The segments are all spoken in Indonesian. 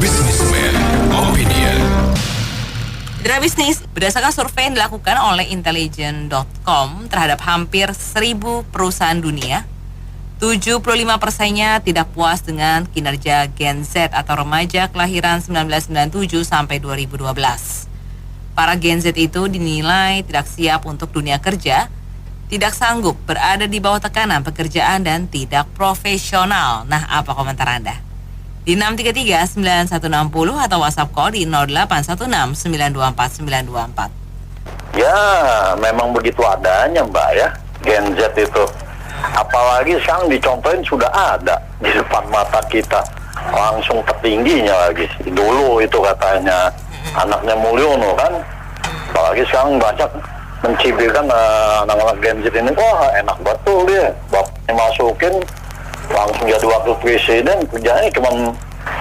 Businessman Opinion. Mitra bisnis, berdasarkan survei yang dilakukan oleh intelijen.com terhadap hampir 1.000 perusahaan dunia, 75%-nya tidak puas dengan kinerja Gen Z atau remaja kelahiran 1997 sampai 2012. Para Gen Z itu dinilai tidak siap untuk dunia kerja, tidak sanggup berada di bawah tekanan pekerjaan dan tidak profesional. Nah, apa komentar Anda? Di 633-9160 atau WhatsApp call di 0816-924-924. Ya, memang begitu adanya Mbak ya, Gen Z itu. Apalagi sekarang dicontohin sudah ada di depan mata kita. Langsung tertingginya lagi. Dulu itu katanya anaknya Mulyono kan. Apalagi sekarang banyak mencibirkan anak-anak Gen Z ini. Wah, enak betul dia. Bapaknya masukin, langsung jadi wakil presiden, kerjanya cuma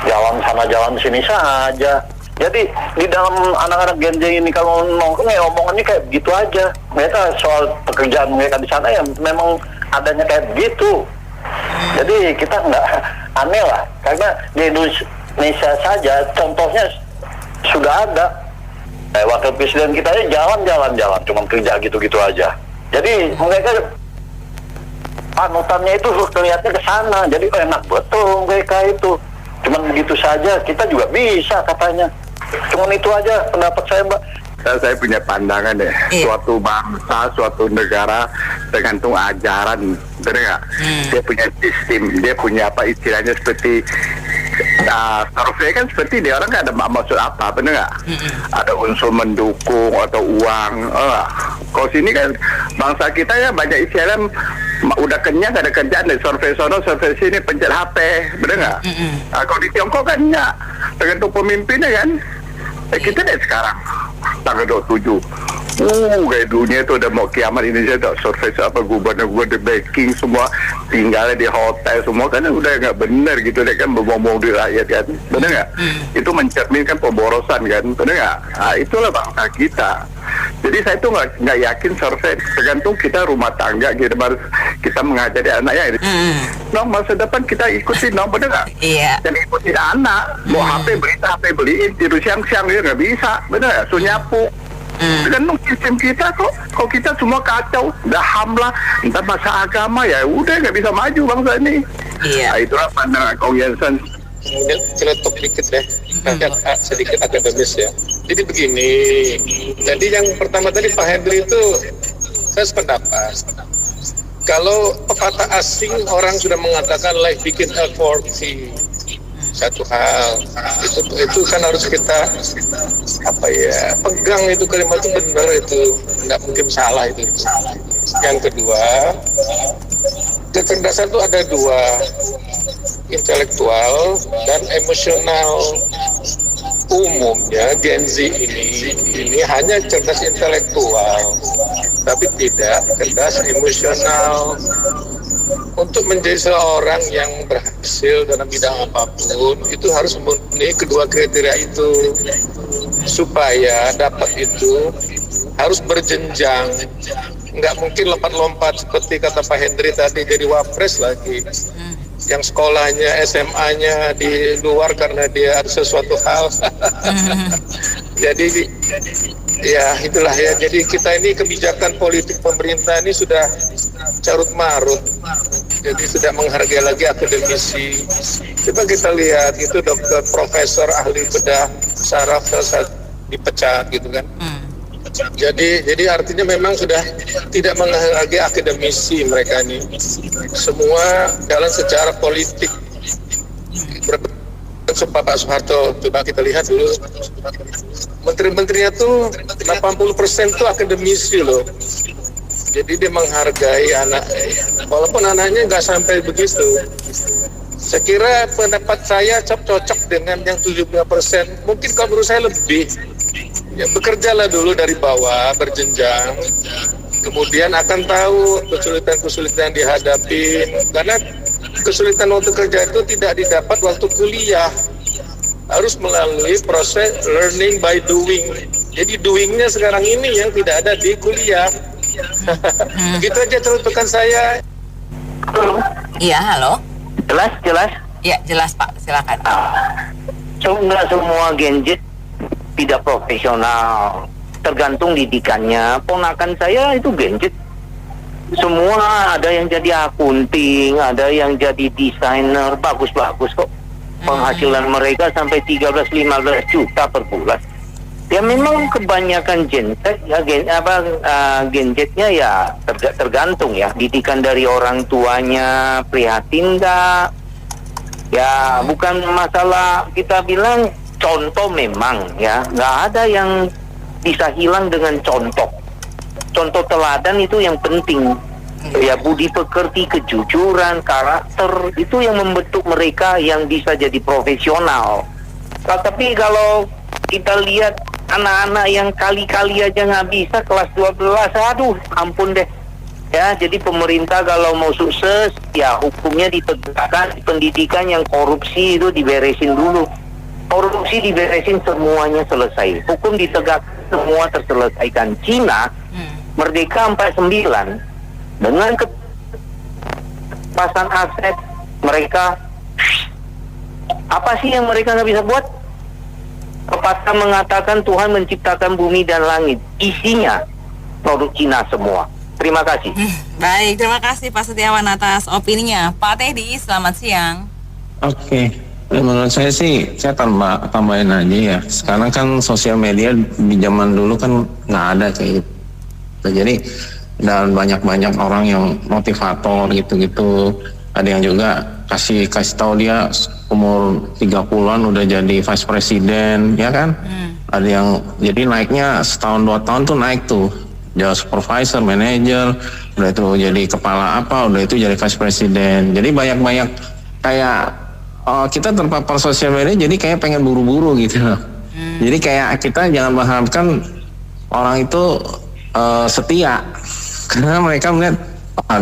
jalan sana jalan sini saja. Jadi di dalam anak-anak Gen Z ini kalau nongkrong ya omongannya kayak begitu aja. Mereka soal pekerjaan mereka di sana ya memang adanya kayak begitu. Jadi kita nggak aneh lah, karena di Indonesia saja contohnya sudah ada. Wakil presiden kita ya jalan-jalan, cuma kerja gitu-gitu aja. Jadi mereka panutannya itu kelihatannya ke sana, jadi enak betul mereka itu. Cuman begitu saja, kita juga bisa katanya. Cuman itu aja pendapat saya, Mbak. Saya punya pandangan deh, suatu bangsa, suatu negara tergantung ajaran, bener nggak? Dia punya sistem, dia punya apa istilahnya seperti survei kan seperti dia orang nggak ada maksud apa, bener nggak? Ada unsur mendukung atau uang. Kalau sini kan bangsa kita ya banyak istilah udah kenyang ada kerjaan deh, survei sono, survei sini, pencet HP, bener nggak? Kalau di Tiongkok kan enggak, tergantung pemimpinnya kan. Kita deh sekarang tanggal 27 kayak dunia itu udah mau kiamat. Indonesia tuh survei apa gubernur di backing semua tinggalnya di hotel semua kan udah nggak bener gitu deh kan, berbohong di rakyat kan, bener nggak? Itu mencerminkan pemborosan kan, bener nggak? Nah, itulah bangsa kita. Jadi saya tuh nggak yakin survei, tergantung kita rumah tangga kita harus kita mengajari anaknya. Masa depan kita ikutin, bener nggak? Iya. Dan ikutin anak, mau HP berita HP beliin tidur siang-siang dia nggak bisa, bener nggak? Suruh nyapu. Tergantung sistem kita kok. Kalau kita semua kacau, udah hamlah, entah masa agama ya udah nggak bisa maju bangsa ini. Iya. Nah, itulah pandangan Kong Jensen. Kemudian celetuk dikit deh, sedikit akademis ya. Jadi begini, jadi yang pertama tadi Pak Hendri itu saya sependapat. Kalau pepatah asing orang sudah mengatakan life begin at 40, satu hal itu kan harus kita pegang itu kalimat itu benar, itu nggak mungkin salah itu. Yang kedua, kecerdasan itu ada dua, intelektual dan emosional. Umumnya Gen Z ini hanya cerdas intelektual, tapi tidak cerdas emosional. Untuk menjadi seorang yang berhasil dalam bidang apapun, itu harus memenuhi kedua kriteria itu. Supaya dapat itu harus berjenjang, nggak mungkin lompat-lompat seperti kata Pak Hendri tadi jadi wapres lagi. Yang sekolahnya SMA-nya di luar karena dia ada sesuatu hal. Jadi ya itulah ya. Jadi kita ini kebijakan politik pemerintah ini sudah carut marut. Jadi tidak menghargai lagi akademisi. Coba kita lihat itu dokter, profesor, ahli bedah saraf dipecat gitu kan. Jadi artinya memang sudah tidak menghargai akademisi mereka ini. Semua jalan secara politik. Pak Soeharto, coba kita lihat dulu. Menteri-menterinya tuh 80% tuh akademisi loh. Jadi dia menghargai anak, walaupun anaknya nggak sampai begitu. Saya kira pendapat saya cocok dengan yang 75%. Mungkin kalau menurut saya lebih. Ya, bekerjalah dulu dari bawah, berjenjang. Kemudian akan tahu kesulitan-kesulitan dihadapi. Karena kesulitan waktu kerja itu tidak didapat waktu kuliah. Harus melalui proses learning by doing. Jadi doingnya sekarang ini yang tidak ada di kuliah. Begitu aja celutukan saya. Iya, halo. Jelas? Iya, jelas Pak, silakan. nggak semua Gen Z tidak profesional, tergantung didikannya. Ponakan saya itu Gen Z semua, ada yang jadi akunting, ada yang jadi desainer, bagus-bagus kok. Penghasilan mereka sampai 13-15 juta per bulan. Ya memang kebanyakan Gen Z ya, Gen Z-nya ya tergantung ya, didikan dari orang tuanya prihatin nggak? Ya bukan masalah kita bilang contoh, memang ya nggak ada yang bisa hilang dengan contoh. Contoh teladan itu yang penting. Ya budi pekerti, kejujuran, karakter itu yang membentuk mereka yang bisa jadi profesional. Tapi kalau kita lihat anak-anak yang kali-kali aja nggak bisa kelas 12, aduh ampun deh. Ya, jadi pemerintah kalau mau sukses, ya hukumnya ditegakkan, pendidikan yang korupsi itu diberesin dulu. Korupsi diberesin, semuanya selesai. Hukum ditegakkan, semua terselesaikan. Cina, merdeka 49, dengan kepasan aset mereka, apa sih yang mereka nggak bisa buat? Pepatah mengatakan Tuhan menciptakan bumi dan langit, isinya produk Cina semua. Terima kasih. Baik, terima kasih Pak Setiawan atas opininya. Pak Teddy, selamat siang. Oke, menurut saya sih, saya tambahin aja ya. Sekarang kan sosial media di zaman dulu kan nggak ada kayak gitu. Jadi dan banyak orang yang motivator gitu-gitu. Ada yang juga kasih tahu dia umur 30-an udah jadi vice president, ya kan? Ada yang jadi naiknya setahun 2 tahun tuh naik tuh. Jadi supervisor, manager, udah itu jadi kepala apa, udah itu jadi vice president. Jadi banyak kayak kita terpapar sosial media, jadi kayak pengen buru-buru gitu loh. Jadi kayak kita jangan mengharapkan orang itu setia, karena mereka melihat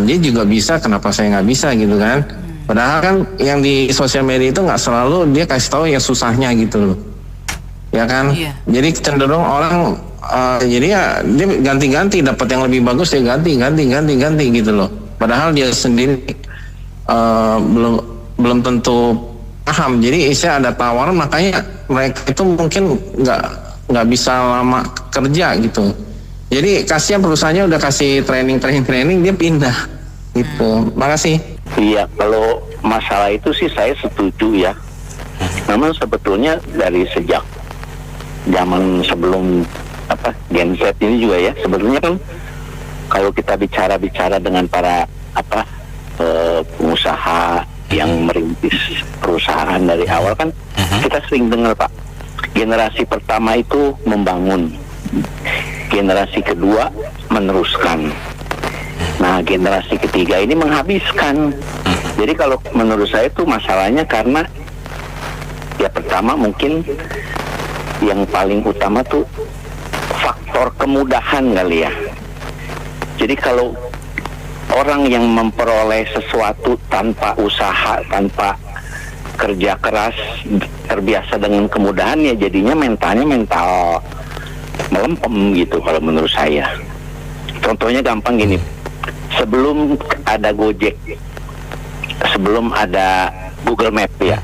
dia juga bisa, kenapa saya nggak bisa gitu kan. Padahal kan yang di sosial media itu nggak selalu dia kasih tahu yang susahnya gitu loh, ya kan. Jadi cenderung orang jadi ya dia ganti-ganti, dapat yang lebih bagus dia ganti gitu loh. Padahal dia sendiri belum tentu paham. Jadi istilah ada tawaran, makanya mereka itu mungkin nggak bisa lama kerja gitu. Jadi kasihan perusahaannya udah kasih training dia pindah gitu. Makasih. Iya, kalau masalah itu sih saya setuju ya. Memang sebetulnya dari sejak zaman sebelum Gen Z ini juga ya, sebetulnya kan kalau kita bicara dengan para pengusaha yang merintis perusahaan dari awal kan, kita sering dengar Pak, generasi pertama itu membangun, generasi kedua meneruskan, nah generasi ketiga ini menghabiskan. Jadi kalau menurut saya itu masalahnya karena ya pertama mungkin yang paling utama tuh faktor kemudahan kali ya. Jadi kalau orang yang memperoleh sesuatu tanpa usaha, tanpa kerja keras, terbiasa dengan kemudahan, ya jadinya mental melempem gitu kalau menurut saya. Contohnya gampang gini, sebelum ada Gojek, sebelum ada Google Map ya,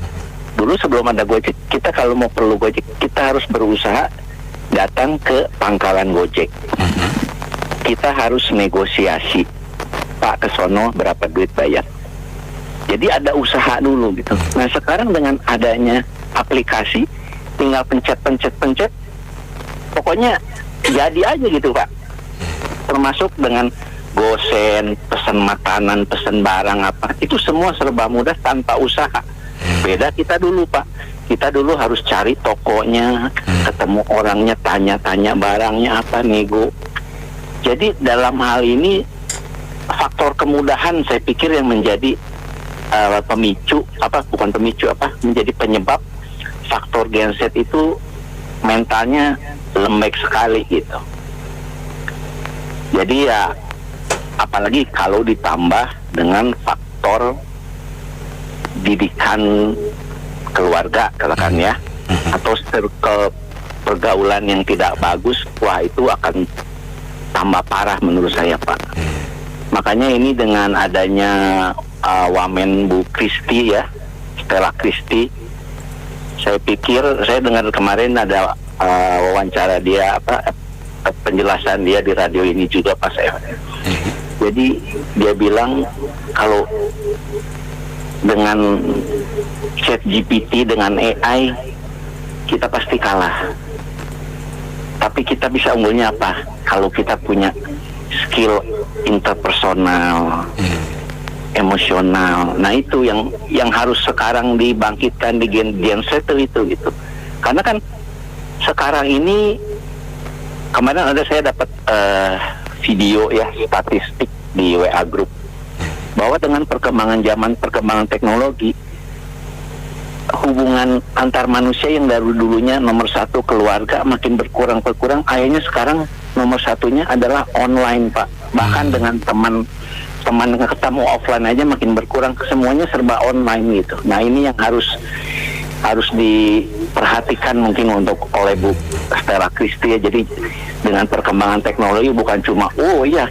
dulu sebelum ada Gojek, kita kalau mau perlu Gojek, kita harus berusaha datang ke pangkalan Gojek. Kita harus negosiasi, Pak kesono berapa duit bayar. Jadi ada usaha dulu gitu. Nah sekarang dengan adanya aplikasi, tinggal pencet, pokoknya jadi aja gitu Pak. Termasuk dengan gosen, pesan makanan, pesan barang apa, itu semua serba mudah tanpa usaha. Beda kita dulu Pak, kita dulu harus cari tokonya, ketemu orangnya, tanya-tanya barangnya apa, nego. Jadi dalam hal ini faktor kemudahan saya pikir yang menjadi menjadi penyebab faktor Gen Z itu mentalnya lembek sekali gitu. Jadi ya apalagi kalau ditambah dengan faktor didikan keluarga katakan ya, atau circle pergaulan yang tidak bagus, wah itu akan tambah parah menurut saya Pak. Makanya ini dengan adanya wamen Bu Kristi ya, Stella Kristi, Saya pikir, saya dengar kemarin ada wawancara dia, penjelasan dia di radio ini juga Pak FM. Jadi dia bilang kalau dengan ChatGPT, dengan AI, kita pasti kalah. Tapi kita bisa unggulnya apa? Kalau kita punya skill interpersonal, emosional. Nah itu yang harus sekarang dibangkitkan di Gen Z itu gitu. Karena kan sekarang ini, kemarin saya dapat video ya, statistik di WA Group, bahwa dengan perkembangan zaman, perkembangan teknologi, hubungan antar manusia yang dari dulunya nomor satu keluarga makin berkurang, akhirnya sekarang nomor satunya adalah online Pak. Bahkan dengan teman ketemu offline aja makin berkurang, semuanya serba online gitu. Nah ini yang harus diperhatikan mungkin oleh Bu Stella Christy ya. Jadi dengan perkembangan teknologi bukan cuma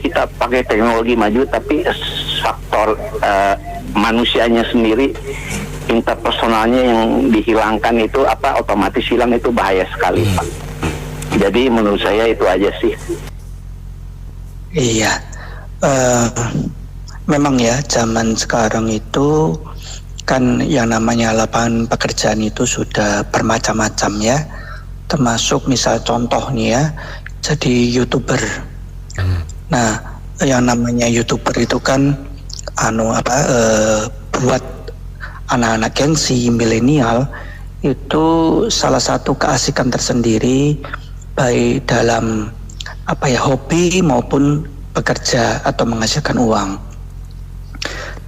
kita pakai teknologi maju, tapi faktor manusianya sendiri, interpersonalnya yang dihilangkan itu otomatis hilang, itu bahaya sekali Pak. Jadi menurut saya itu aja sih. Iya, memang ya zaman sekarang itu kan yang namanya lapangan pekerjaan itu sudah bermacam-macam ya. Termasuk misal contoh nih ya, jadi YouTuber. Nah, yang namanya YouTuber itu kan buat anak-anak Gen Z, milenial, itu salah satu keasikan tersendiri baik dalam hobi maupun bekerja atau menghasilkan uang.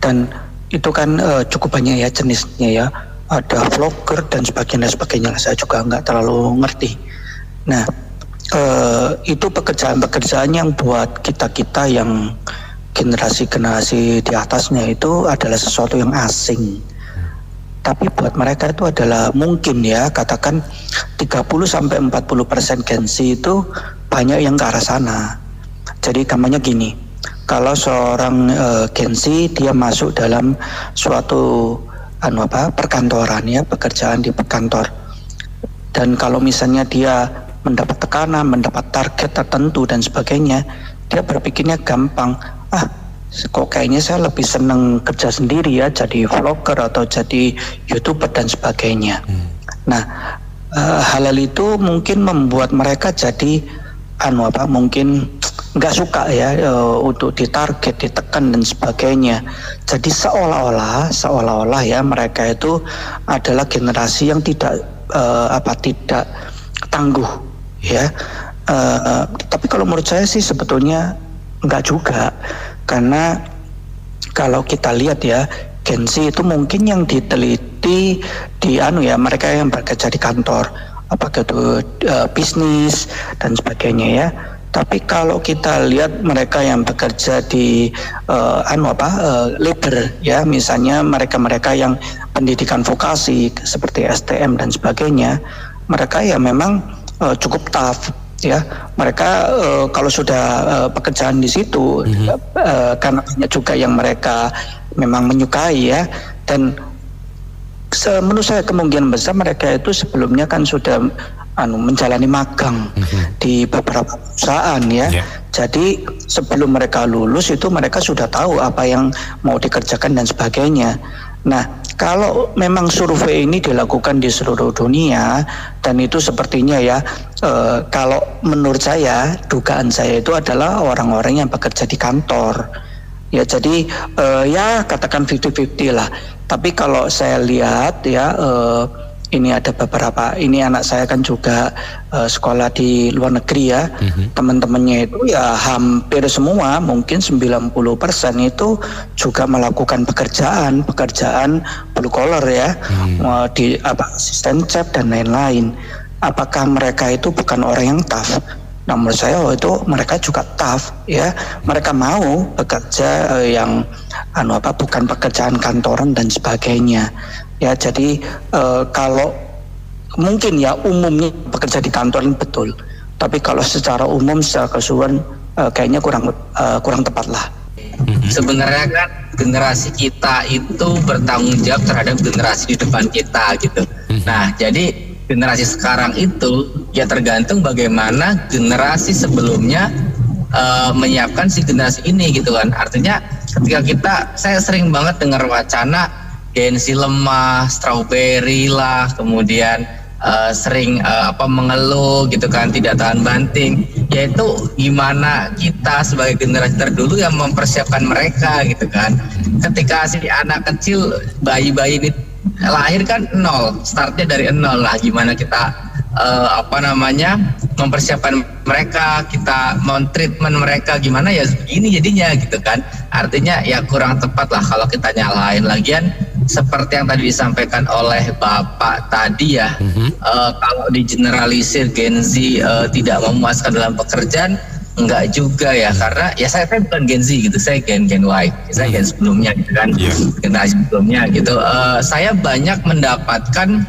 Dan itu kan cukup banyak ya jenisnya ya. Ada vlogger dan sebagainya. Saya juga nggak terlalu ngerti. Nah, itu pekerjaan-pekerjaan yang buat kita yang generasi di atasnya itu adalah sesuatu yang asing. Tapi buat mereka itu adalah mungkin ya, katakan 30-40% Gen Z itu banyak yang ke arah sana. Jadi gampangnya gini, kalau seorang Gen Z dia masuk dalam suatu perkantoran ya, pekerjaan di kantor, dan kalau misalnya dia mendapat tekanan, mendapat target tertentu dan sebagainya, dia berpikirnya gampang, kok kayaknya saya lebih seneng kerja sendiri ya, jadi vlogger atau jadi YouTuber dan sebagainya. Nah, hal itu mungkin membuat mereka jadi mungkin nggak suka ya untuk ditarget, ditekan dan sebagainya. Jadi seolah-olah ya mereka itu adalah generasi yang tidak tidak tangguh ya. Tapi kalau menurut saya sih sebetulnya nggak juga, karena kalau kita lihat ya, Gen Z itu mungkin yang diteliti di mereka yang bekerja di kantor, apakah itu bisnis dan sebagainya ya. Tapi kalau kita lihat mereka yang bekerja di labor ya, misalnya mereka yang pendidikan vokasi seperti STM dan sebagainya, mereka ya memang cukup tough ya. Mereka kalau sudah pekerjaan di situ karena banyak juga yang mereka memang menyukai ya, dan menurut saya kemungkinan besar mereka itu sebelumnya kan sudah menjalani magang di beberapa perusahaan ya. Jadi sebelum mereka lulus itu mereka sudah tahu apa yang mau dikerjakan dan sebagainya. Nah, kalau memang survei ini dilakukan di seluruh dunia, dan itu sepertinya ya, kalau menurut saya, dugaan saya itu adalah orang-orang yang bekerja di kantor. Ya, jadi ya katakan 50-50 lah. Tapi kalau saya lihat ya, ini ada beberapa, ini anak saya kan juga sekolah di luar negeri ya, teman-temannya itu ya hampir semua, mungkin 90% itu juga melakukan pekerjaan blue collar ya, di asisten chef dan lain-lain. Apakah mereka itu bukan orang yang tough? Nah, menurut saya itu mereka juga tough ya, mereka mau bekerja yang bukan pekerjaan kantoran dan sebagainya. Ya, jadi kalau mungkin ya umumnya bekerja di kantor betul, tapi kalau secara umum, secara keseluruhan kayaknya kurang tepat lah. Sebenarnya kan generasi kita itu bertanggung jawab terhadap generasi di depan kita gitu. Nah, jadi generasi sekarang itu ya tergantung bagaimana generasi sebelumnya menyiapkan si generasi ini gitu kan. Artinya ketika saya sering banget dengar wacana Gen Z lemah, strawberry lah, kemudian sering mengeluh gitu kan, tidak tahan banting. Yaitu gimana kita sebagai generasi terdulu yang mempersiapkan mereka gitu kan. Ketika si anak kecil, bayi-bayi ini lahir kan nol, startnya dari nol lah. Gimana kita mempersiapkan mereka, kita men-treatment mereka gimana ya begini jadinya gitu kan. Artinya ya kurang tepat lah kalau kita nyalahin. Lagian seperti yang tadi disampaikan oleh Bapak tadi ya, kalau digeneralisir Gen Z tidak memuaskan dalam pekerjaan, enggak juga ya, karena ya saya bukan Gen Z gitu, saya Gen Y, saya Gen sebelumnya gitu kan, generasi sebelumnya gitu. Saya banyak mendapatkan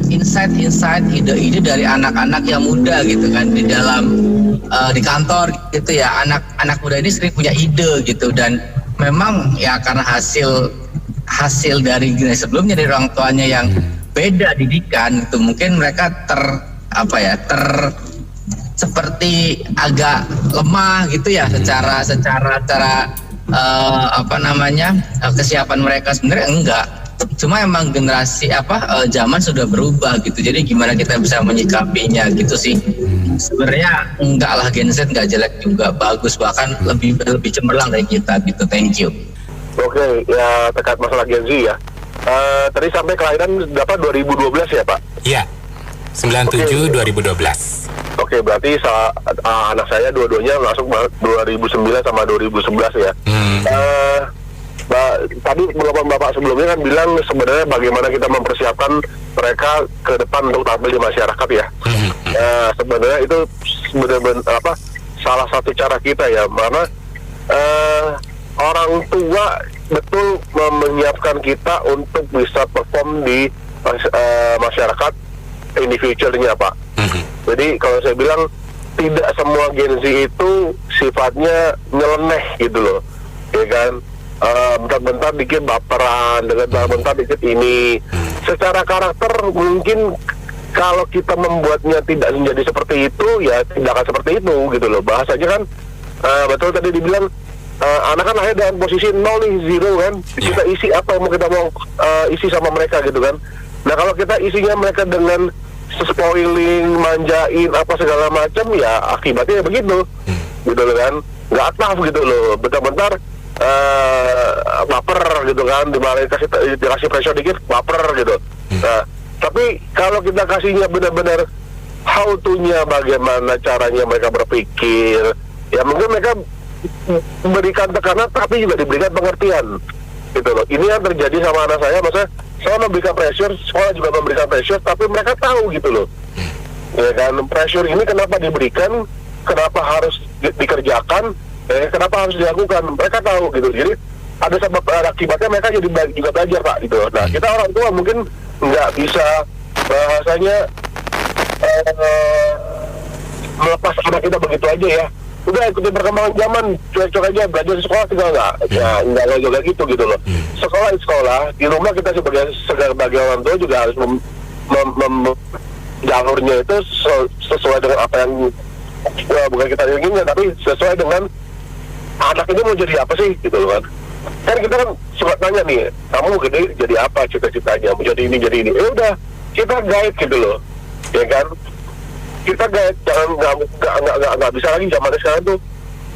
insight ide-ide dari anak-anak yang muda gitu kan, di dalam di kantor gitu ya. Anak muda ini sering punya ide gitu, dan memang ya karena hasil dari generasi sebelumnya, dari orang tuanya yang beda didikan itu, mungkin mereka seperti agak lemah gitu ya secara kesiapan mereka. Sebenarnya enggak, cuma emang generasi zaman sudah berubah gitu. Jadi gimana kita bisa menyikapinya gitu sih. Sebenarnya enggak lah, Gen Z enggak jelek juga, bagus, bahkan lebih cemerlang dari kita gitu. Thank you. Oke, ya terkait masalah Gen Z ya. Tadi sampai kelahiran berapa, 2012 ya Pak? Iya, 97 2012. Oke, berarti anak saya dua-duanya masuk 2009 sama 2011 ya. Tadi Bapak sebelumnya kan bilang sebenarnya bagaimana kita mempersiapkan mereka ke depan untuk tampil di masyarakat ya. Sebenarnya itu benar-benar salah satu cara kita ya, mana orang tua betul menyiapkan kita untuk bisa perform di masyarakat individualnya Pak. Jadi kalau saya bilang tidak semua Gen Z itu sifatnya nyeleneh gitu loh, ya kan. Bentar-bentar dikit baperan, bentar-bentar dikit ini. Secara karakter mungkin kalau kita membuatnya tidak menjadi seperti itu, ya tidak akan seperti itu gitu loh. Bahasanya kan betul tadi dibilang anak kan lahir dalam posisi nol nih, zero kan. Kita isi apa yang kita mau isi sama mereka gitu kan. Nah kalau kita isinya mereka dengan spoiling, manjain apa segala macam, ya akibatnya begitu gitu loh kan. Nggak tough gitu loh, bentar-bentar baper gitu kan, dimarahin, dikasih pressure dikit baper gitu. Nah tapi kalau kita kasihnya benar-benar how to-nya, bagaimana caranya mereka berpikir, ya mungkin mereka memberikan tekanan tapi juga diberikan pengertian gitu loh. Ini yang terjadi sama anak saya, maksudnya saya memberikan pressure, sekolah juga memberikan pressure, tapi mereka tahu gitu loh, ya kan, pressure ini kenapa diberikan, kenapa harus dikerjakan, kenapa harus dilakukan, mereka tahu gitu. Jadi ada sebab akibatnya, mereka jadi juga belajar Pak gitu. Nah kita orang tua mungkin nggak bisa bahasanya melepas anak kita begitu aja ya. Udah ikutin perkembangan zaman, cuek-cuek aja, belajar di sekolah tinggal nggak? Ya nggak juga gitu loh. Sekolah, di rumah kita sebagai orang tua juga harus jalurnya itu sesuai dengan apa yang bukan kita inginkan, tapi sesuai dengan anak ini mau jadi apa sih gitu loh kan. Kan kita kan suka tanya nih, kamu gede jadi apa cita-citanya, mau jadi ini. Ya udah, kita guide gitu loh, ya kan. Kita jangan nggak bisa lagi zaman sekarang tuh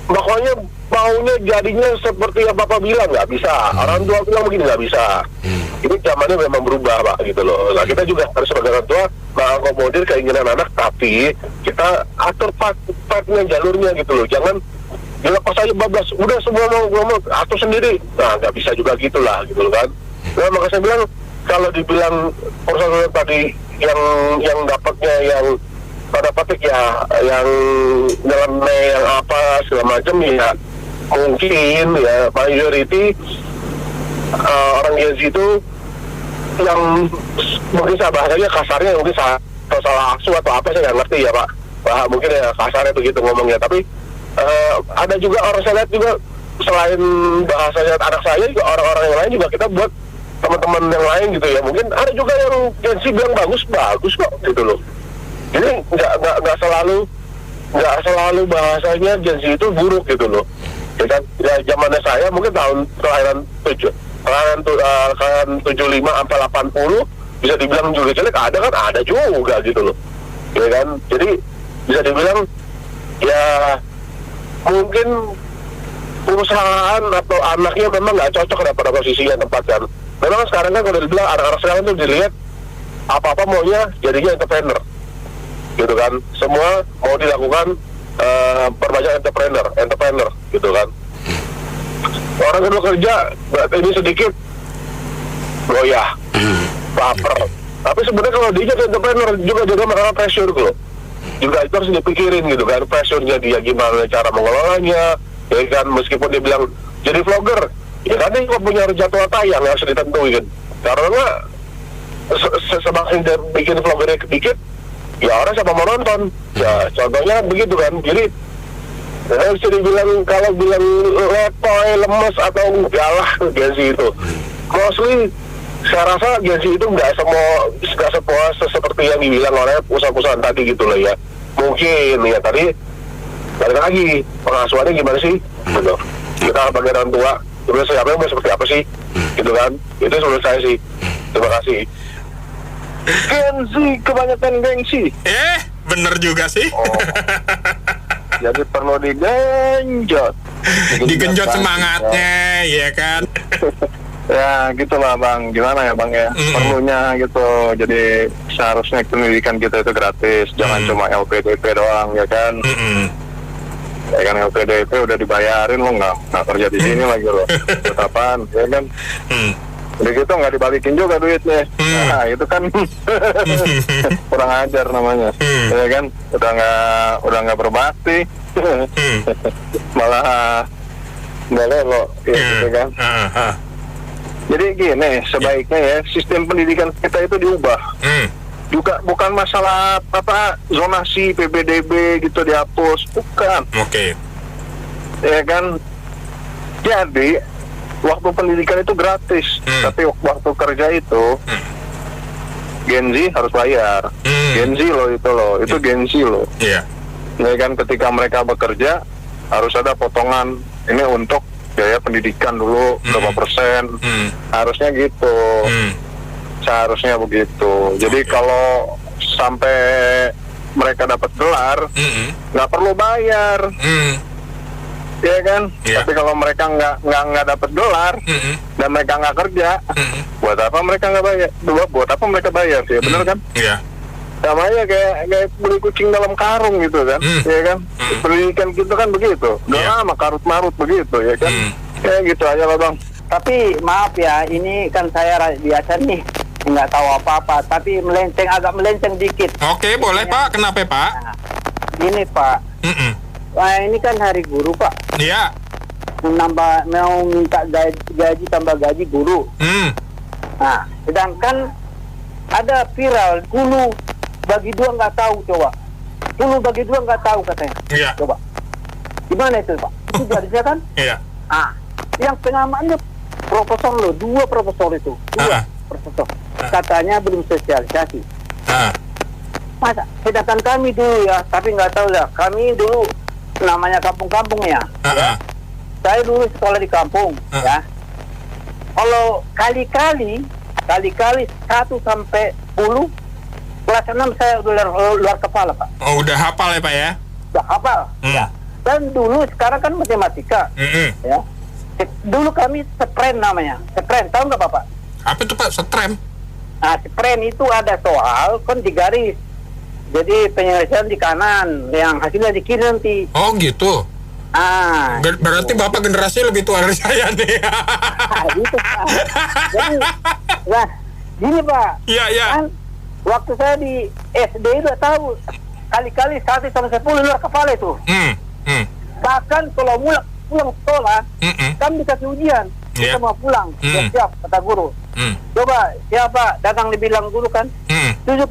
pokoknya maunya jadinya seperti yang Bapak bilang, nggak bisa, orang tua bilang begini, nggak bisa. Ini zamannya memang berubah Pak gitu loh. Nah kita juga harus sebagai orang tua mengakomodir keinginan anak, tapi kita atur partnya, jalurnya gitu loh. Jangan dilepas aja bablas, udah semua mau atur sendiri. Nah nggak bisa juga gitulah gitu loh kan. Nah maka saya bilang, kalau dibilang persoalan tadi yang dapatnya yang pada petik ya, yang nyeleneh, yang apa segala macam, ya mungkin ya majority orang Gen Z itu yang mungkin saya bahasanya kasarnya mungkin salah asuh atau apa, saya nggak ngerti ya Pak. Mungkin ya kasarnya begitu ngomongnya, tapi ada juga orang, saya lihat juga selain bahasanya anak saya juga orang-orang yang lain juga kita buat teman-teman yang lain gitu ya, mungkin ada juga yang Gen Z bilang bagus kok gitu loh. Jadi nggak selalu bahasanya Gen Z itu buruk gitu loh. Ya kan, ya zamannya saya mungkin kelahiran 75 sampai 80 bisa dibilang juga jelek, ada juga gitu loh. Ya kan, jadi bisa dibilang ya mungkin perusahaan atau anaknya memang nggak cocok pada posisi yang tepat kan. Memang sekarang kan kalau dibilang anak-anak sekarang tuh dilihat apa-apa maunya jadinya entrepreneur gitu kan, semua mau dilakukan perbanyak entrepreneur gitu kan. Orang yang bekerja ini sedikit goyah, baper. Tapi sebenarnya kalau dia jadi entrepreneur juga masalah pressure gitu loh. Juga itu harus dipikirin gitu kan, pressure-nya dia gimana cara mengelolanya, ya kan, meskipun dia bilang jadi vlogger, ya kan dia juga punya jadwal tayang yang harus ditentuin. Karena semakin dia bikin vloggernya sedikit, ya orang siapa mau nonton. Ya contohnya begitu kan. Jadi bisa dibilang kalau bilang letoy, lemes atau galah Gen Z itu, mostly saya rasa Gen Z itu nggak sepuas seperti yang dibilang oleh perusahaan tadi gitu loh ya. Mungkin ya tadi balik lagi pengasuhannya gimana sih gitu. Kita sebagai orang tua sebenarnya siapa seperti apa sih gitu kan. Itu menurut saya sih. Terima kasih. Gen Z kebanyakan gengsi. Bener juga sih. Jadi perlu digenjot. Digenjot semangatnya, ya kan. Ya gitulah Bang, gimana ya Bang ya, perlunya gitu. Jadi seharusnya pendidikan kita itu gratis, jangan cuma LPDP doang ya kan. Ya kan LPDP udah dibayarin lo nggak kerja di sini lagi lo, buat apaan ya kan. Udah gitu nggak dibalikin juga duitnya. Nah itu kan kurang ajar namanya, ya kan. Udah nggak berbakti, malah nggak lelo, gitu kan. Jadi gini, sebaiknya ya sistem pendidikan kita itu diubah. Juga bukan masalah zonasi PPDB gitu dihapus, bukan. Oke. Ya kan. Jadi waktu pendidikan itu gratis, tapi waktu kerja itu Gen Z harus bayar. Gen Z itu Gen Z loh. Iya. Ya kan, ketika mereka bekerja harus ada potongan ini untuk biaya pendidikan dulu berapa persen, harusnya gitu. Seharusnya begitu. Jadi kalau sampai mereka dapat gelar nggak perlu bayar, ya kan. Tapi kalau mereka nggak dapat gelar dan mereka nggak kerja, buat apa mereka nggak bayar? Buat apa mereka bayar sih? Bener kan? Iya. Sama aja kayak beli kucing dalam karung gitu kan, ya kan. Pendidikan kita kan begitu, udah lama karut marut begitu, ya kan. Kayak gitu aja lah Bang. Tapi maaf ya, ini kan saya biasa nih nggak tahu apa-apa, tapi agak melenceng dikit. Oke, boleh Pak. Kenapa Pak? Nah, gini Pak, wah ini kan hari guru Pak. Iya. Mau minta gaji tambah gaji guru. Nah, sedangkan ada viral dulu bagi dua nggak tahu, coba. Dulu bagi dua nggak tahu katanya. Iya. Coba. Gimana itu Pak? Itu garisnya kan? Iya. Yang pengamaannya profesor loh, 2 profesor itu, 2 profesor. Katanya belum sosialisasi. Masa? Sedangkan kami dulu ya, tapi nggak tahu lah. Kami dulu namanya kampung-kampung ya. Saya dulu sekolah di kampung ya. Kalau kali-kali 1 sampai 10 kelas 6 saya udah luar kepala Pak. Oh, udah hafal ya Pak ya? Udah hafal. Ya. Dan dulu sekarang kan matematika. Ya. Dulu kami Sepren namanya. Sepren, tahu nggak Bapak? Apa itu Pak, Sepren? Nah, Sepren itu ada soal kan di garis. Jadi penyelesaian di kanan, yang hasilnya di kiri nanti. Oh gitu. Berarti Bapak generasinya lebih tua dari saya nih. Gitu Pak. Jadi, nah, gini Pak. Iya. Kan, waktu saya di SD udah tahu kali-kali 1 sampai 10 luar kepala itu. Bahkan kalau pulang sekolah, kan dikasih ujian. Kita mau pulang, siap kata guru. Coba siapa datang dibilang guru kan? 7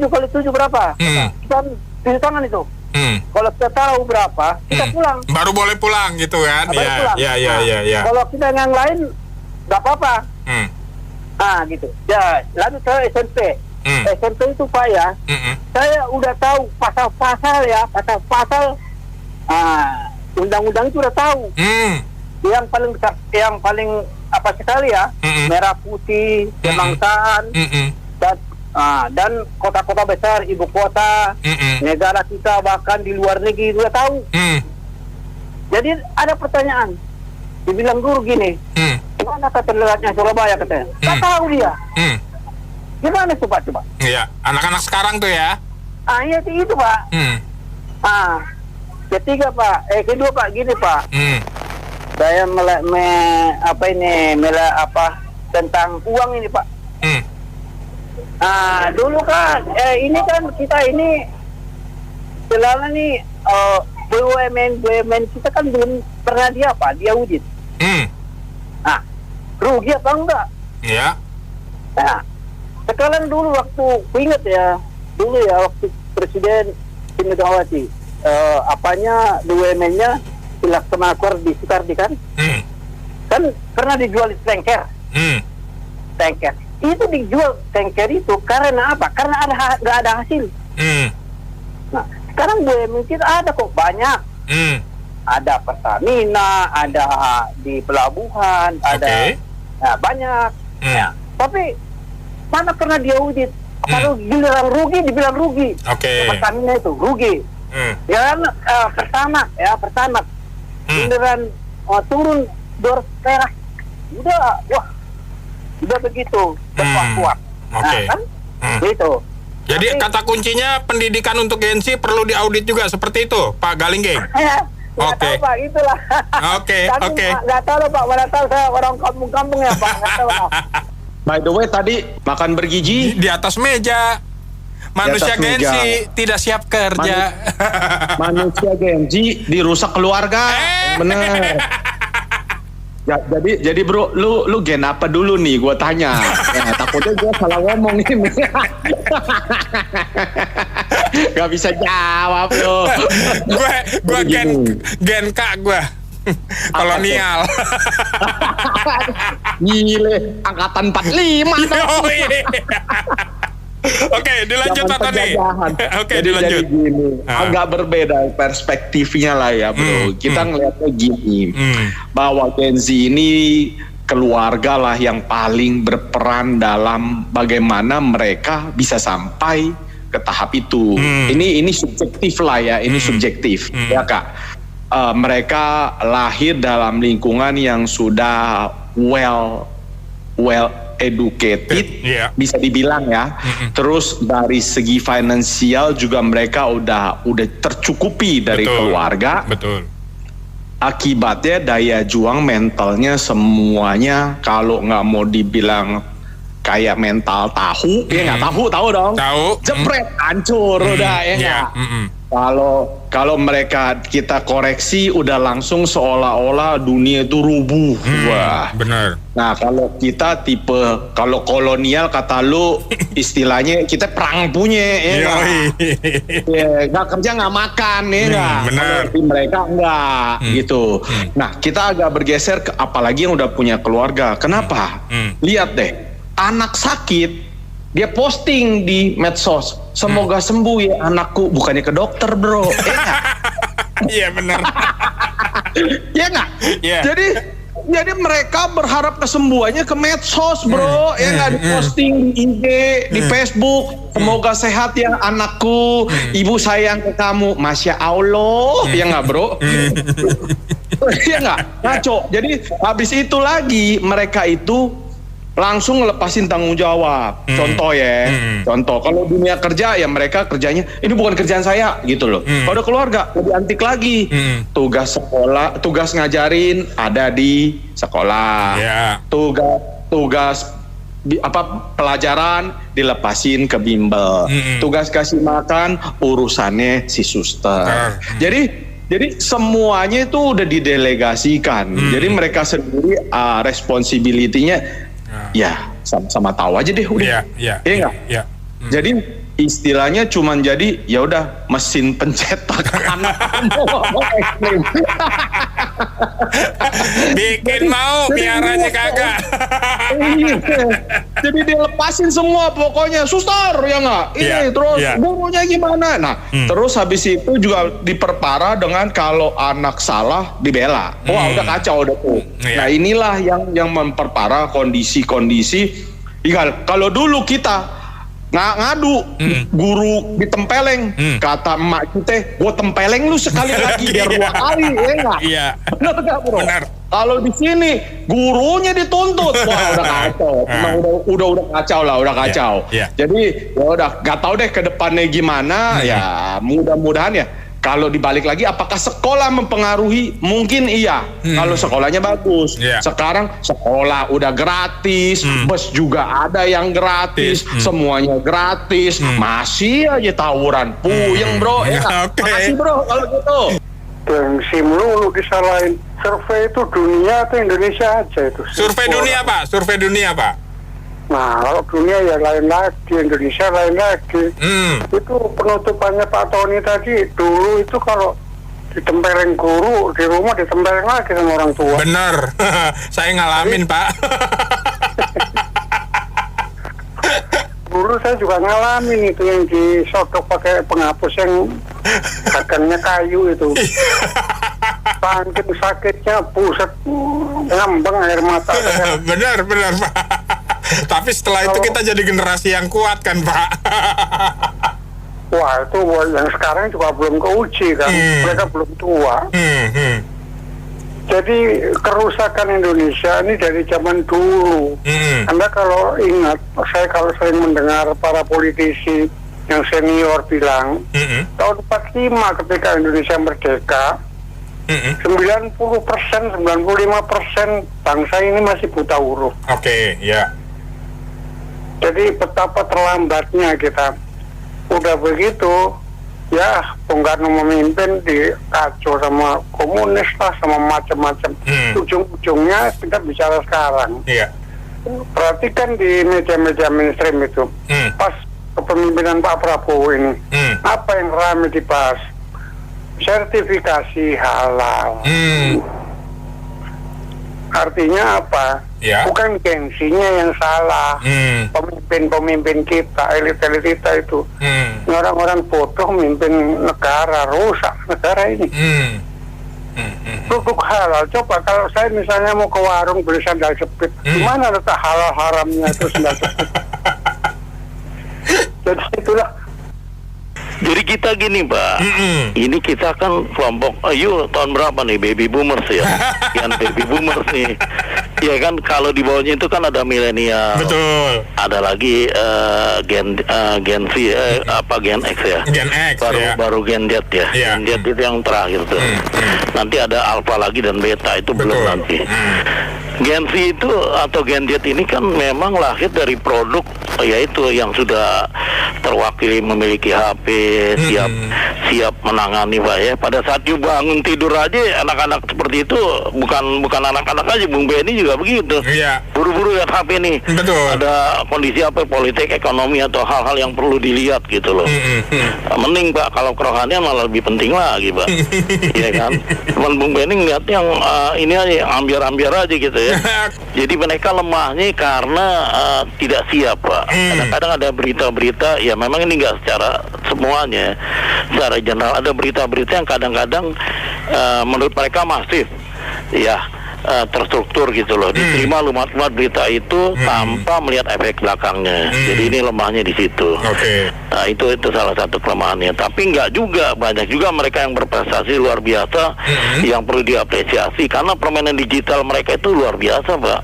kali 7 berapa? Kan 7 tangan itu. Kalau kita tahu berapa, kita pulang. Baru boleh pulang gitu kan? Iya. Kalau kita yang lain nggak apa-apa. Gitu. Ya, lalu ke SMP. SMP itu Pak ya, saya udah tahu pasal-pasal undang-undang itu udah tahu. Yang paling apa sekali ya, merah putih, kebangsaan, dan kota-kota besar, ibu kota, negara kita bahkan di luar negeri udah tahu. Jadi ada pertanyaan, dibilang guru gini, mana keterlihatnya Surabaya katanya? Tak tahu dia. Gimana coba? Iya, anak-anak sekarang tuh ya. Iya itu Pak. Kedua Pak, gini Pak. Saya tentang uang ini Pak. Dulu kan ini kan kita ini selama nih BUMN kita kan belum pernah diaudit. Rugi apa enggak? Iya. Nah, sekarang dulu waktu ingat ya, waktu Presiden Megawati BUMN-nya Laksana Soekardi kan? Kan pernah dijual di tanker. Tanker. Itu dijual tanker itu karena apa? Karena nggak ada hasil. Nah, sekarang BUMN kita ada kok banyak. Ada Pertamina, ada di pelabuhan, ada banyak. Tapi mana pernah diaudit? Kalau giliran rugi, dibilang rugi. Pertamina itu rugi. Ya kan pertama giliran turun 200 perak. Udah begitu berkuat. Kan? Gitu. Jadi kata kuncinya pendidikan untuk Gen Z perlu diaudit juga seperti itu, Pak Galinggeng. Oke. Pak, itulah. Oke. Nggak tahu Pak, mana tahu saya orang kampung-kampung ya Pak. Nggak tahu Pak. By the way, tadi makan bergizi di atas meja. Manusia Gen Z tidak siap kerja. Manusia Gen Z dirusak keluarga. Bener. Jadi bro, lu gen apa dulu nih? Gue tanya. Takutnya gue salah ngomong ini. Gak bisa jawab lo. Gue gen K gue. Kolonial. Gile, angkatan 45 dong. Oke, dilanjut tadi. Dilanjut. Gini, agak berbeda perspektifnya lah ya, bro. Kita ngeliatnya gini, bahwa Gen Z ini keluarga lah yang paling berperan dalam bagaimana mereka bisa sampai ke tahap itu. Ini subjektif lah ya, ini subjektif, ya Kak. Mereka lahir dalam lingkungan yang sudah well educated, bisa dibilang ya. Terus dari segi finansial juga mereka udah tercukupi dari keluarga. Betul. Akibatnya daya juang mentalnya semuanya kalau nggak mau dibilang kayak mental tahu, ya nggak tahu dong. Tahu. Jepret, hancur udah ya nggak. Kalau mereka kita koreksi udah langsung seolah-olah dunia itu rubuh. Wah, benar. Nah, kalau kita kalau kolonial kata lu istilahnya kita perang punya ya nggak kerja nggak makan ya nggak. Benar. Kalau mereka enggak gitu. Nah, kita agak bergeser ke apalagi yang udah punya keluarga. Kenapa? Lihat deh, anak sakit dia posting di medsos, semoga sembuh ya anakku, bukannya ke dokter bro. Iya benar. Iya nggak? Jadi mereka berharap kesembuhannya ke medsos bro, ya nggak, diposting di IG, di Facebook, semoga sehat ya anakku, ibu sayang ke kamu, masya Allah, ya nggak bro? Iya nggak? Ngaco. Jadi habis itu lagi mereka itu langsung ngelepasin tanggung jawab. Contoh ya, contoh kalau dunia kerja ya mereka kerjanya ini bukan kerjaan saya gitu loh. Kalau udah keluarga lebih antik lagi. Tugas sekolah, tugas ngajarin ada di sekolah. Tugas pelajaran dilepasin ke bimbel. Tugas kasih makan urusannya si suster. Jadi semuanya itu udah didelegasikan. Jadi mereka sendiri responsibility-nya ya sama-sama tahu aja deh udah. Iya enggak? Iya. Jadi istilahnya cuman jadi ya udah mesin pencetak anak. Bikin mau, piaranya kagak. Jadi dia lepasin semua pokoknya, suster ya nggak? Ini terus gurunya gimana? Nah, terus habis itu juga diperparah dengan kalau anak salah dibela. Wah, udah kacau udah tuh. Nah, inilah yang memperparah kondisi-kondisi. Kalau dulu kita ngadu guru ditempeleng, kata emak kita, gue tempeleng lu sekali lagi biar 2 kali, ya nggak? Iya. Benar nggak, bro? Benar. Kalau di sini gurunya dituntut, wah udah kacau. Emang udah kacau lah, udah kacau. Jadi ya udah, nggak tahu deh ke depannya gimana. Ya mudah-mudahan ya. Kalau dibalik lagi, apakah sekolah mempengaruhi? Mungkin iya. Kalau sekolahnya bagus. Sekarang sekolah udah gratis, bus juga ada yang gratis, semuanya gratis. Masih aja tawuran, puyeng bro. Makasih bro kalau gitu. Gengsi melulu disalahin. Survei itu dunia atau Indonesia aja itu? Survei dunia Pak, survei dunia Pak. Nah, kalau dunia ya lain lagi, Indonesia lain lagi. Itu penutupannya Pak Tony tadi, dulu itu kalau ditempeleng guru, di rumah ditempeleng lagi sama orang tua. Bener, saya ngalamin Pak. Dulu saya juga ngalamin itu yang disodok pakai penghapus yang gagangnya kayu itu. Saking sakitnya, buset, ngambang air mata. Benar Pak. Tapi setelah itu kita jadi generasi yang kuat kan Pak. Wah, itu yang sekarang juga belum keuji kan. Mereka belum tua. Jadi kerusakan Indonesia ini dari zaman dulu. Anda kalau ingat, saya kalau sering mendengar para politisi yang senior bilang, tahun 45 ketika Indonesia merdeka, 90%, 95% bangsa ini masih buta huruf. Oke, ya. Jadi betapa terlambatnya kita. Udah begitu, ya Bung Karno memimpin dikacau sama komunis lah, sama macam-macam. Ujung-ujungnya kita bicara sekarang. Perhatikan di media-media mainstream itu, pas kepemimpinan Pak Prabowo ini, apa yang ramai dibahas? Sertifikasi halal. Artinya apa? Bukan gengsinya yang salah. Pemimpin-pemimpin kita, elit-elit kita itu, orang-orang bodoh memimpin negara, rusak negara ini. Produk halal. Coba kalau saya misalnya mau ke warung beli sandal jepit, gimana letak halal haramnya itu sandal jepit? Jadi itulah. Jadi kita gini Pak, ini kita kan kelompok, ayo tahun berapa nih, baby boomers ya, yang baby boomers nih, ya kan kalau di bawahnya itu kan ada milenial, betul, ada lagi Gen Z, Gen X ya, Gen X, baru Gen Z ya, Gen Z itu yang terakhir tuh, nanti ada Alpha lagi dan Beta itu belum nanti. Gen Z itu atau Gen Z ini kan memang lahir dari produk yaitu yang sudah terwakili memiliki HP, siap menangani Pak ya. Pada saat you bangun tidur aja anak-anak seperti itu bukan anak-anak aja, Bung Benny juga begitu. Buru-buru lihat HP nih. Betul. Ada kondisi apa, politik, ekonomi atau hal-hal yang perlu dilihat gitu loh. Mending Pak kalau kerohanian malah lebih penting lagi Pak. Iya kan? Cuman Bung Benny ngeliat yang ini aja ambiar-ambiar aja gitu ya. Jadi mereka lemahnya karena tidak siap Pak. Kadang-kadang ada berita-berita, ya memang ini nggak secara semuanya, secara general ada berita-berita yang kadang-kadang menurut mereka masif, ya terstruktur gitu loh, diterima lumat-lumat berita itu tanpa melihat efek belakangnya. Jadi ini lemahnya di situ. Nah, itu salah satu kelemahannya. Tapi nggak juga, banyak juga mereka yang berprestasi luar biasa, yang perlu diapresiasi karena permainan digital mereka itu luar biasa Pak.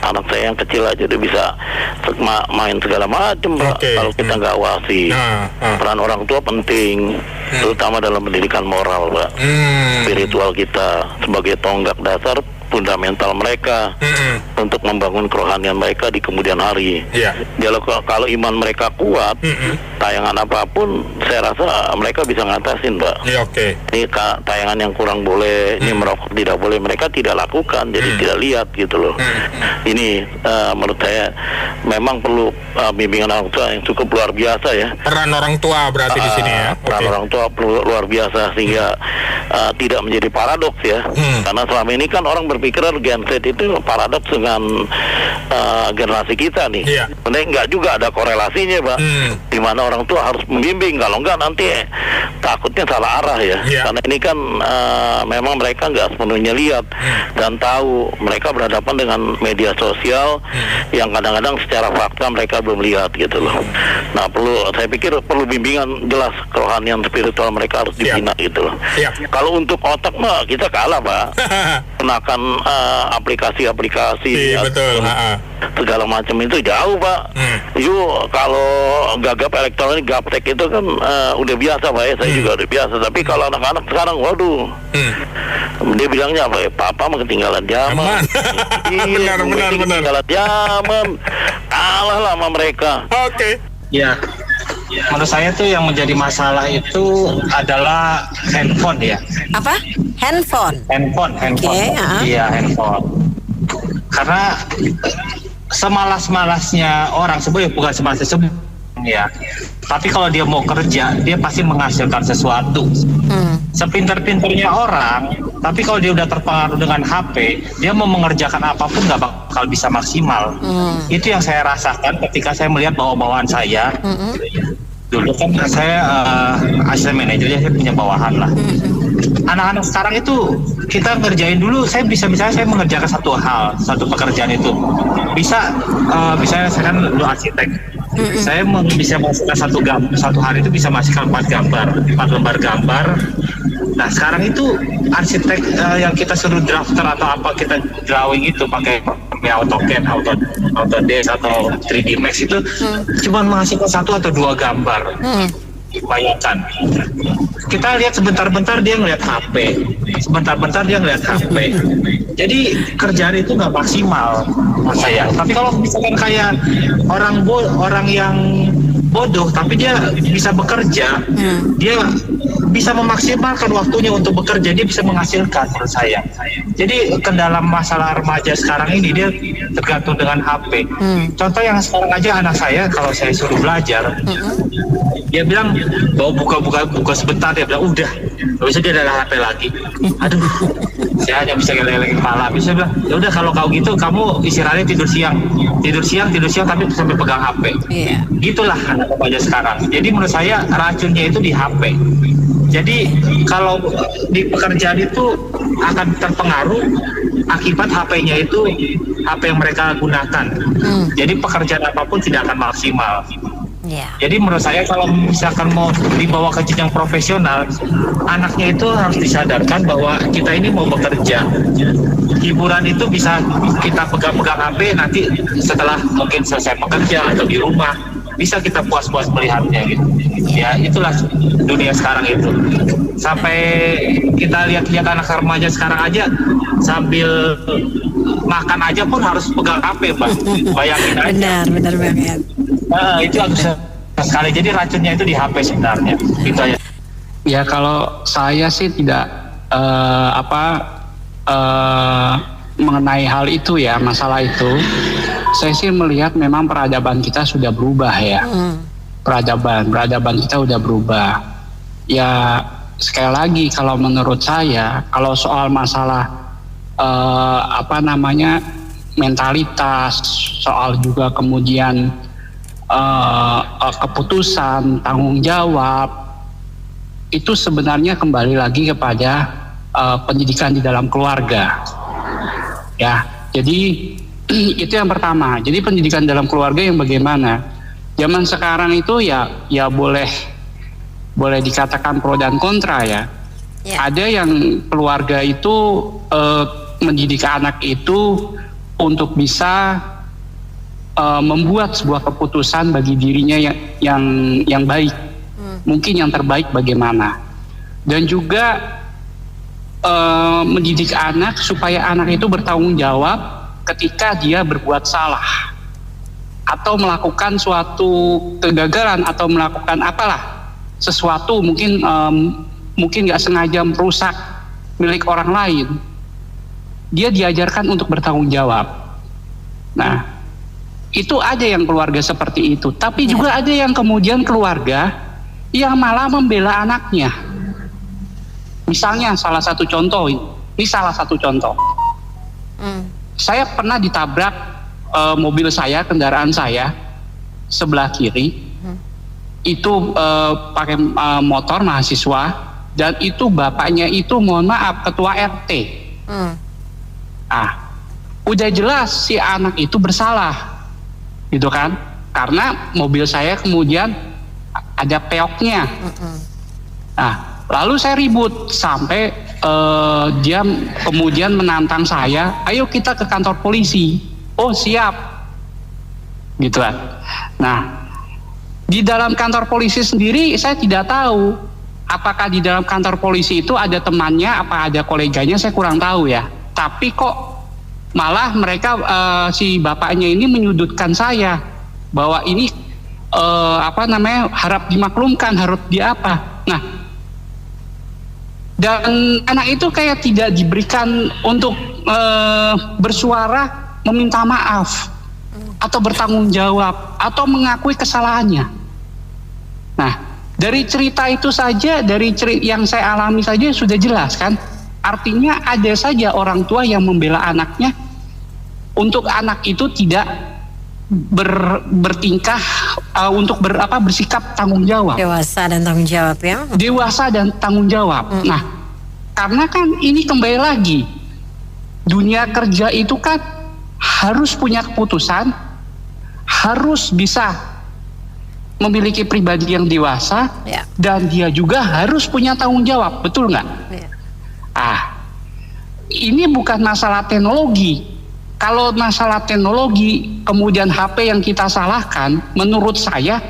Anak saya yang kecil aja udah bisa main segala macam Pak. Kalau kita nggak awasi, peran orang tua penting, terutama dalam pendidikan moral Pak. Spiritual kita sebagai tonggak dasar fundamental mereka untuk membangun kerohanian mereka di kemudian hari. Kalau iman mereka kuat, tayangan apapun saya rasa mereka bisa ngatasin, Pak. Iya, oke. Ini tayangan yang kurang boleh, ini merokok tidak boleh, mereka tidak lakukan, jadi tidak lihat gitu loh. Ini menurut saya memang perlu bimbingan orang tua yang cukup luar biasa ya. Peran orang tua berarti di sini ya. Peran orang tua perlu luar biasa sehingga tidak menjadi paradoks ya. Karena selama ini kan orang berpikir Gen Z itu paradoks dengan generasi kita nih. Sebenarnya enggak juga ada korelasinya, Pak. Di mana orang tua harus membimbing, kalau enggak nanti takutnya salah arah ya. Karena ini kan memang mereka enggak sepenuhnya lihat dan tahu, mereka berhadapan dengan media sosial yang kadang-kadang secara fakta mereka belum lihat gitu loh. Nah, saya pikir perlu bimbingan jelas, kerohanian spiritual mereka harus dibina gitu loh. Kalau untuk otak mah kita kalah, Pak. Gunakan aplikasi-aplikasi segala macam itu jauh, Pak. Kalau gagap elektronik, gaptek itu kan udah biasa, Pak ya. Saya juga udah biasa. Tapi kalau anak-anak sekarang, waduh, dia bilangnya apa ya? Papa mah ketinggalan zaman. Iya, ketinggalan zaman. Kalah lah sama mereka. Ya, menurut saya tuh yang menjadi masalah itu adalah handphone ya. Apa? Handphone. Iya, handphone. Karena semalas-malasnya orang, sebenarnya bukan semalas ya. Tapi kalau dia mau kerja, dia pasti menghasilkan sesuatu. Sepinter-pinternya orang, tapi kalau dia udah terpengaruh dengan HP, dia mau mengerjakan apapun nggak bakal bisa maksimal. Itu yang saya rasakan ketika saya melihat bawah-bawahan saya. Dulu kan saya asisten manajer, saya punya bawahan lah. Anak-anak sekarang itu kita ngerjain dulu, misalnya saya mengerjakan satu pekerjaan itu. Misalnya saya kan dulu arsitek. Saya bisa masukkan satu hari itu bisa masukkan 4 lembar gambar. Nah, sekarang itu arsitek yang kita suruh drafter atau apa, kita drawing itu pakai AutoCAD, Autodesk atau 3D Max itu cuma menghasilkan 1 atau 2 gambar. Bayangkan, kita lihat sebentar-bentar dia ngeliat HP, jadi kerjaan itu nggak maksimal menurut saya. Tapi kalau misalkan kayak orang yang bodoh tapi dia bisa bekerja, dia bisa memaksimalkan waktunya untuk bekerja, dia bisa menghasilkan menurut saya. Jadi kendala masalah remaja sekarang ini dia tergantung dengan HP. Contoh yang sekarang aja anak saya, kalau saya suruh belajar, dia bilang mau buka sebentar, dia bilang udah, habis itu dia ada HP lagi. Aduh, saya hanya bisa geleng-geleng kepala. Habis itu bilang, ya udah kalau kau gitu kamu istirahatnya tidur siang tapi sampai pegang HP. Gitulah anak remaja sekarang. Jadi menurut saya racunnya itu di HP. Jadi kalau di pekerjaan itu akan terpengaruh akibat HP-nya itu HP yang mereka gunakan. Jadi pekerjaan apapun tidak akan maksimal. Jadi menurut saya kalau misalkan mau dibawa ke jenjang profesional, anaknya itu harus disadarkan bahwa kita ini mau bekerja. Hiburan itu bisa kita pegang-pegang HP, nanti setelah mungkin selesai bekerja atau di rumah bisa kita puas-puas melihatnya gitu. Ya itulah dunia sekarang itu. Sampai kita lihat anak remaja sekarang aja sambil makan aja pun harus pegang HP, Pak. Bayangin aja. Benar banget. Itu agus sekali. Jadi racunnya itu di HP sebenarnya. Itu aja. Ya kalau saya sih tidak mengenai hal itu ya, masalah itu. Saya sih melihat memang peradaban kita sudah berubah ya. Peradaban kita sudah berubah. Ya sekali lagi kalau menurut saya, kalau soal masalah mentalitas, soal juga kemudian keputusan, tanggung jawab, itu sebenarnya kembali lagi kepada pendidikan di dalam keluarga. Ya, jadi itu yang pertama. Jadi pendidikan dalam keluarga yang bagaimana? Zaman sekarang itu ya boleh dikatakan pro dan kontra ya. Ada yang keluarga itu mendidik anak itu untuk bisa membuat sebuah keputusan bagi dirinya yang baik, mungkin yang terbaik bagaimana, dan juga mendidik anak supaya anak itu bertanggung jawab ketika dia berbuat salah atau melakukan suatu kegagalan atau melakukan apalah sesuatu mungkin nggak sengaja merusak milik orang lain, dia diajarkan untuk bertanggung jawab. Nah, itu ada yang keluarga seperti itu, tapi juga ada yang kemudian keluarga yang malah membela anaknya. Misalnya salah satu contoh, ini salah satu contoh. Saya pernah ditabrak mobil saya, kendaraan saya sebelah kiri, itu pakai motor mahasiswa, dan itu bapaknya itu mohon maaf ketua RT. Udah jelas si anak itu bersalah, gitu kan? Karena mobil saya kemudian ada peoknya. Lalu saya ribut sampai dia kemudian menantang saya, ayo kita ke kantor polisi. Oh siap, gitu kan. Nah, di dalam kantor polisi sendiri saya tidak tahu apakah di dalam kantor polisi itu ada temannya, apa ada koleganya, saya kurang tahu ya. Tapi kok malah mereka si bapaknya ini menyudutkan saya bahwa ini harap dimaklumkan, harus diapa. Nah, dan anak itu kayak tidak diberikan untuk bersuara meminta maaf atau bertanggung jawab atau mengakui kesalahannya. Nah, dari cerita itu saja, dari cerita yang saya alami saja sudah jelas kan. Artinya ada saja orang tua yang membela anaknya untuk anak itu tidak bertingkah untuk bersikap tanggung jawab. Dewasa dan tanggung jawab ya. Dewasa dan tanggung jawab. Nah, karena kan ini kembali lagi, dunia kerja itu kan harus punya keputusan, harus bisa memiliki pribadi yang dewasa, dan dia juga harus punya tanggung jawab, betul nggak? Ini bukan masalah teknologi. Kalau masalah teknologi, kemudian HP yang kita salahkan, menurut saya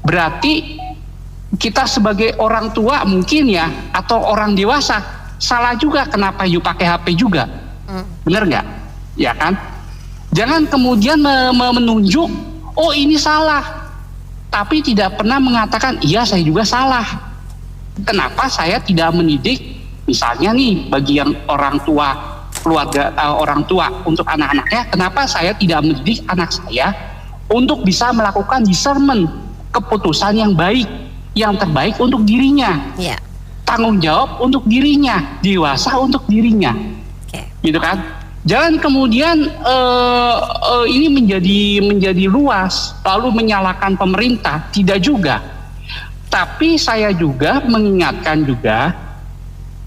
berarti kita sebagai orang tua mungkin ya, atau orang dewasa salah juga. Kenapa you pakai HP juga? Bener nggak? Ya kan? Jangan kemudian menunjuk, oh ini salah, tapi tidak pernah mengatakan, iya saya juga salah. Kenapa saya tidak mendidik, misalnya nih bagi yang orang tua, keluarga orang tua untuk anak-anaknya, kenapa saya tidak mendidik anak saya untuk bisa melakukan discernment, keputusan yang baik, yang terbaik untuk dirinya, tanggung jawab untuk dirinya, dewasa untuk dirinya, gitu kan? Jangan kemudian ini menjadi luas lalu menyalahkan pemerintah, tidak juga. Tapi saya juga mengingatkan juga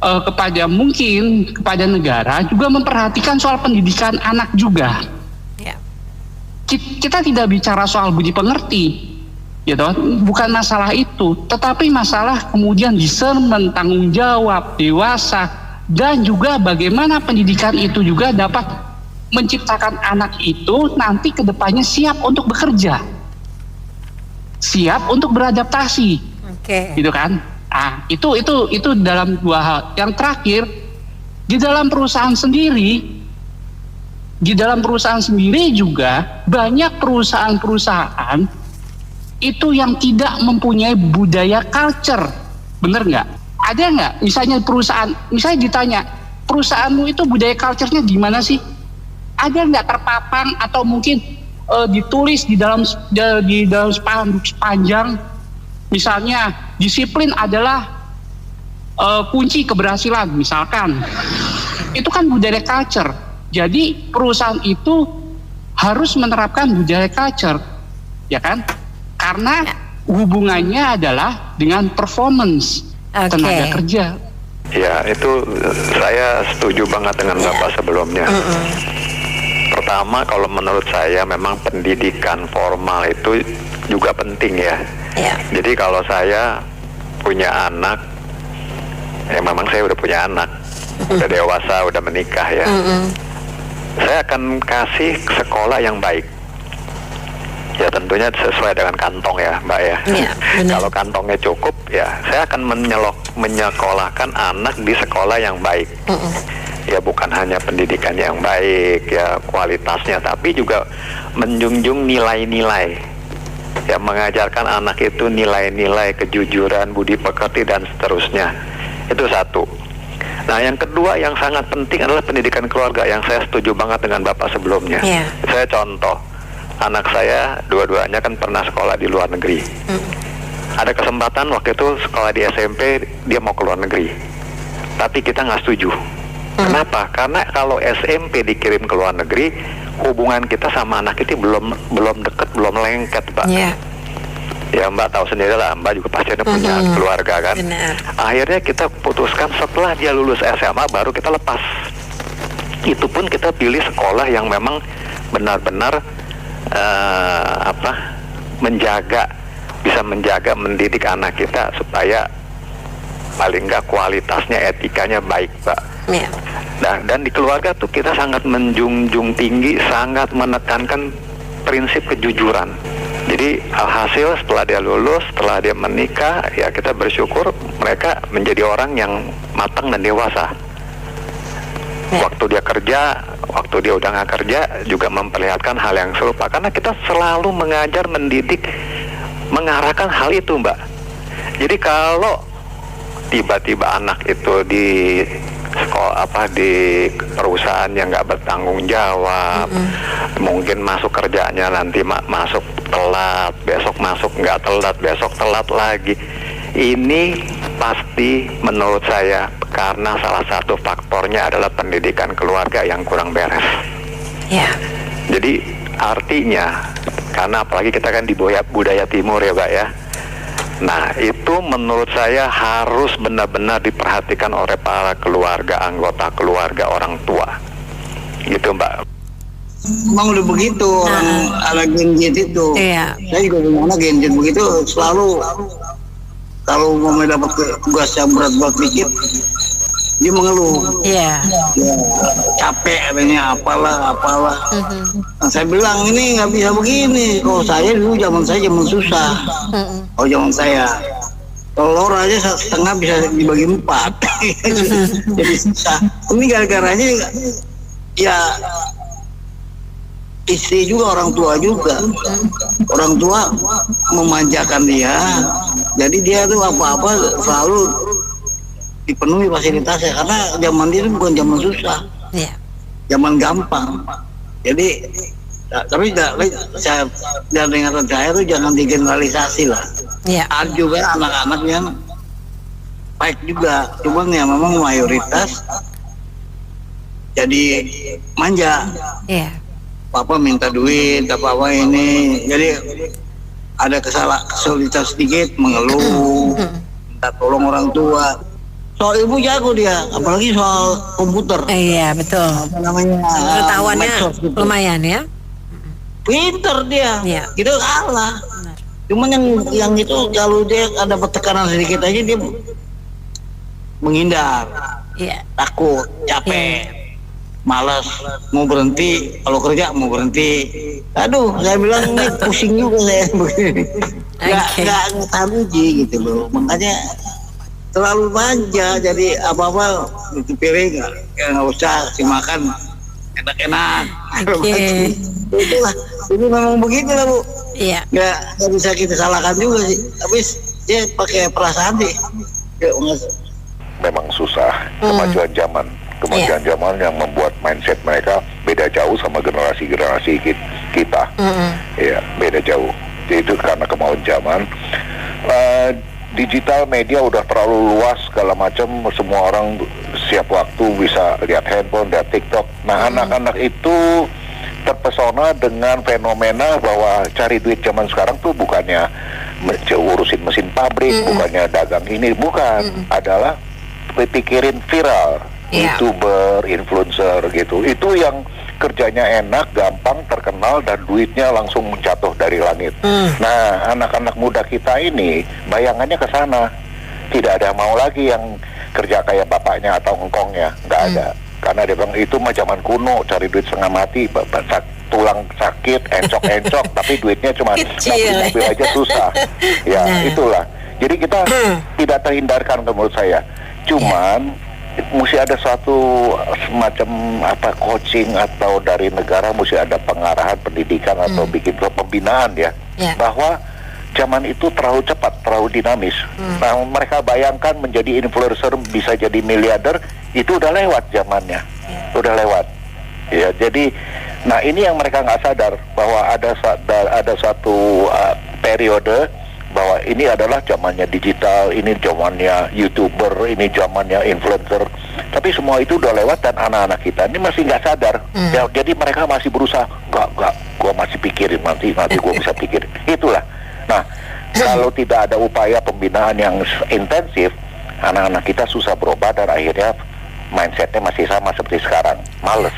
kepada negara juga memperhatikan soal pendidikan anak juga. Kita tidak bicara soal budi pengerti, gitu, bukan masalah itu, tetapi masalah kemudian discernment, tanggung jawab, dewasa. Dan juga bagaimana pendidikan itu juga dapat menciptakan anak itu nanti kedepannya siap untuk bekerja, siap untuk beradaptasi, gitu kan? Itu dalam dua hal. Yang terakhir, di dalam perusahaan sendiri juga banyak perusahaan-perusahaan itu yang tidak mempunyai budaya culture, bener nggak? Ada nggak misalnya perusahaan, misalnya ditanya, perusahaanmu itu budaya culture-nya gimana sih? Ada nggak terpapan atau mungkin ditulis di dalam spanduk sepanjang, misalnya disiplin adalah kunci keberhasilan misalkan. Itu kan budaya culture. Jadi perusahaan itu harus menerapkan budaya culture, ya kan? Karena hubungannya adalah dengan performance tenaga kerja. Ya, itu saya setuju banget dengan Bapak sebelumnya. Pertama, kalau menurut saya memang pendidikan formal itu juga penting ya. Jadi kalau saya punya anak, ya memang saya udah punya anak, udah dewasa, udah menikah ya. Saya akan kasih sekolah yang baik. Ya tentunya sesuai dengan kantong ya Mbak ya. Kalau kantongnya cukup ya saya akan menyekolahkan anak di sekolah yang baik. Ya bukan hanya pendidikan yang baik ya kualitasnya, tapi juga menjunjung nilai-nilai Ya, mengajarkan anak itu nilai-nilai kejujuran, budi pekerti dan seterusnya. Itu satu. Nah, yang kedua yang sangat penting adalah pendidikan keluarga, yang saya setuju banget dengan Bapak sebelumnya. Saya contoh, anak saya dua-duanya kan pernah sekolah di luar negeri. Ada kesempatan waktu itu sekolah di SMP, dia mau ke luar negeri, tapi kita nggak setuju. Kenapa? Karena kalau SMP dikirim ke luar negeri, hubungan kita sama anak itu belum dekat, belum lengket, Pak. Ya, Mbak tahu sendiri lah, Mbak juga pasti ada punya keluarga kan. Akhirnya kita putuskan setelah dia lulus SMA baru kita lepas. Itu pun kita pilih sekolah yang memang benar-benar bisa menjaga, mendidik anak kita supaya paling nggak kualitasnya, etikanya baik, Pak. Dan di keluarga tuh kita sangat menjunjung tinggi, sangat menekankan prinsip kejujuran. Jadi alhasil setelah dia lulus, setelah dia menikah, ya kita bersyukur mereka menjadi orang yang matang dan dewasa. Waktu dia kerja, waktu dia udah nggak kerja, juga memperlihatkan hal yang serupa. Karena kita selalu mengajar, mendidik, mengarahkan hal itu, Mbak. Jadi kalau tiba-tiba anak itu di sekolah di perusahaan yang nggak bertanggung jawab, mungkin masuk kerjanya nanti masuk telat, besok masuk nggak telat, besok telat lagi. Ini pasti menurut saya karena salah satu faktornya adalah pendidikan keluarga yang kurang beres. Jadi artinya, karena apalagi kita kan di budaya timur ya, Pak ya. Nah, itu menurut saya harus benar-benar diperhatikan oleh para keluarga, anggota keluarga, orang tua. Gitu, Mbak. Emang udah begitu orang ala Gen Z itu. Saya juga punya anak Gen Z begitu, selalu kalau mau dapat tugas yang berat-berat dikit, dia mengeluh. Capek katanya, apalah. Nah, saya bilang ini nggak bisa begini. Kalau saya dulu zaman susah. Kalau zaman saya, telur aja setengah bisa dibagi 4. Jadi susah. Ini gara-garanya ya istri juga, orang tua juga. Orang tua memanjakan dia. Jadi dia tuh apa-apa selalu dipenuhi fasilitasnya, karena zaman dia itu bukan zaman susah, zaman gampang. Jadi tapi saya dan ingatan saya tuh jangan digeneralisasi lah. Ada juga anak-anak yang baik juga, cuman ya memang mayoritas jadi manja. Papa minta duit, apa ini, jadi ada kesulitan sedikit, mengeluh, minta tolong orang tua. Soal ibu jago dia, apalagi soal komputer. Betul. Apa namanya? Pengetahuannya gitu. lumayan ya. Pinter dia, gitu kalah. Cuman yang itu kalau dia ada tekanan sedikit aja dia menghindar, takut, capek, malas, mau berhenti. Kalau kerja mau berhenti. Aduh, saya bilang ini pusing juga saya begini. Nggak taruji gitu loh. Makanya terlalu manja, jadi apa-apa itu piring nggak usah kasih makan enak-enak. Itulah, ini memang begitu lah, Bu. Nggak bisa kita salahkan juga sih. Tapi dia pakai perasaan sih. Memang susah, kemajuan zaman yang membuat mindset mereka beda jauh sama generasi kita. Beda jauh. Jadi itu karena kemauan zaman. Digital media udah terlalu luas segala macam, semua orang siap waktu bisa lihat handphone, lihat TikTok. Nah, anak-anak itu terpesona dengan fenomena bahwa cari duit zaman sekarang tuh bukannya urusin mesin pabrik, bukannya dagang ini, bukan, adalah pikirin viral, YouTuber, influencer gitu. Itu yang kerjanya enak, gampang, terkenal, dan duitnya langsung jatuh dari langit. Nah, anak-anak muda kita ini bayangannya ke sana. Tidak ada mau lagi yang kerja kayak bapaknya atau engkongnya, nggak ada. Karena dia bilang itu mah zaman kuno, cari duit setengah mati, tulang sakit, encok-encok, tapi duitnya cuma mobil aja susah. Itulah. Jadi kita tidak terhindarkan menurut saya. Cuman mesti ada suatu semacam coaching atau dari negara mesti ada pengarahan pendidikan atau bikin pembinaan ya. Bahwa zaman itu terlalu cepat, terlalu dinamis. Nah, mereka bayangkan menjadi influencer bisa jadi miliarder, itu udah lewat zamannya. Udah lewat. Ya, jadi nah ini yang mereka nggak sadar bahwa ada satu periode bahwa ini adalah zamannya digital, ini zamannya YouTuber, ini zamannya influencer. Tapi semua itu udah lewat dan anak-anak kita ini masih nggak sadar. Ya, jadi mereka masih berusaha, enggak, gua masih pikirin nanti gua bisa pikirin. Itulah. Nah, kalau tidak ada upaya pembinaan yang intensif, anak-anak kita susah berubah dan akhirnya mindsetnya masih sama seperti sekarang, males.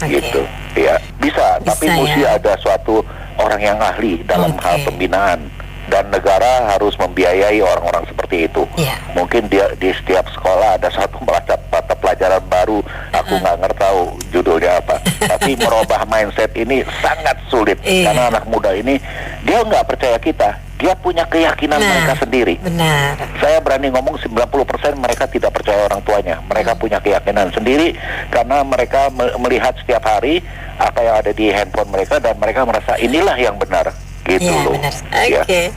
Gitu. Ya, bisa tapi mesti ada suatu orang yang ahli dalam hal pembinaan. Dan negara harus membiayai orang-orang seperti itu. Mungkin dia di setiap sekolah ada satu mata pelajaran baru, aku nggak ngerti tahu judulnya apa. Tapi merubah mindset ini sangat sulit karena anak muda ini dia nggak percaya kita, dia punya keyakinan mereka sendiri. Benar. Saya berani ngomong 90% mereka tidak percaya orang tuanya. Mereka punya keyakinan sendiri karena mereka melihat setiap hari apa yang ada di handphone mereka dan mereka merasa inilah yang benar. Gitu loh. Oke.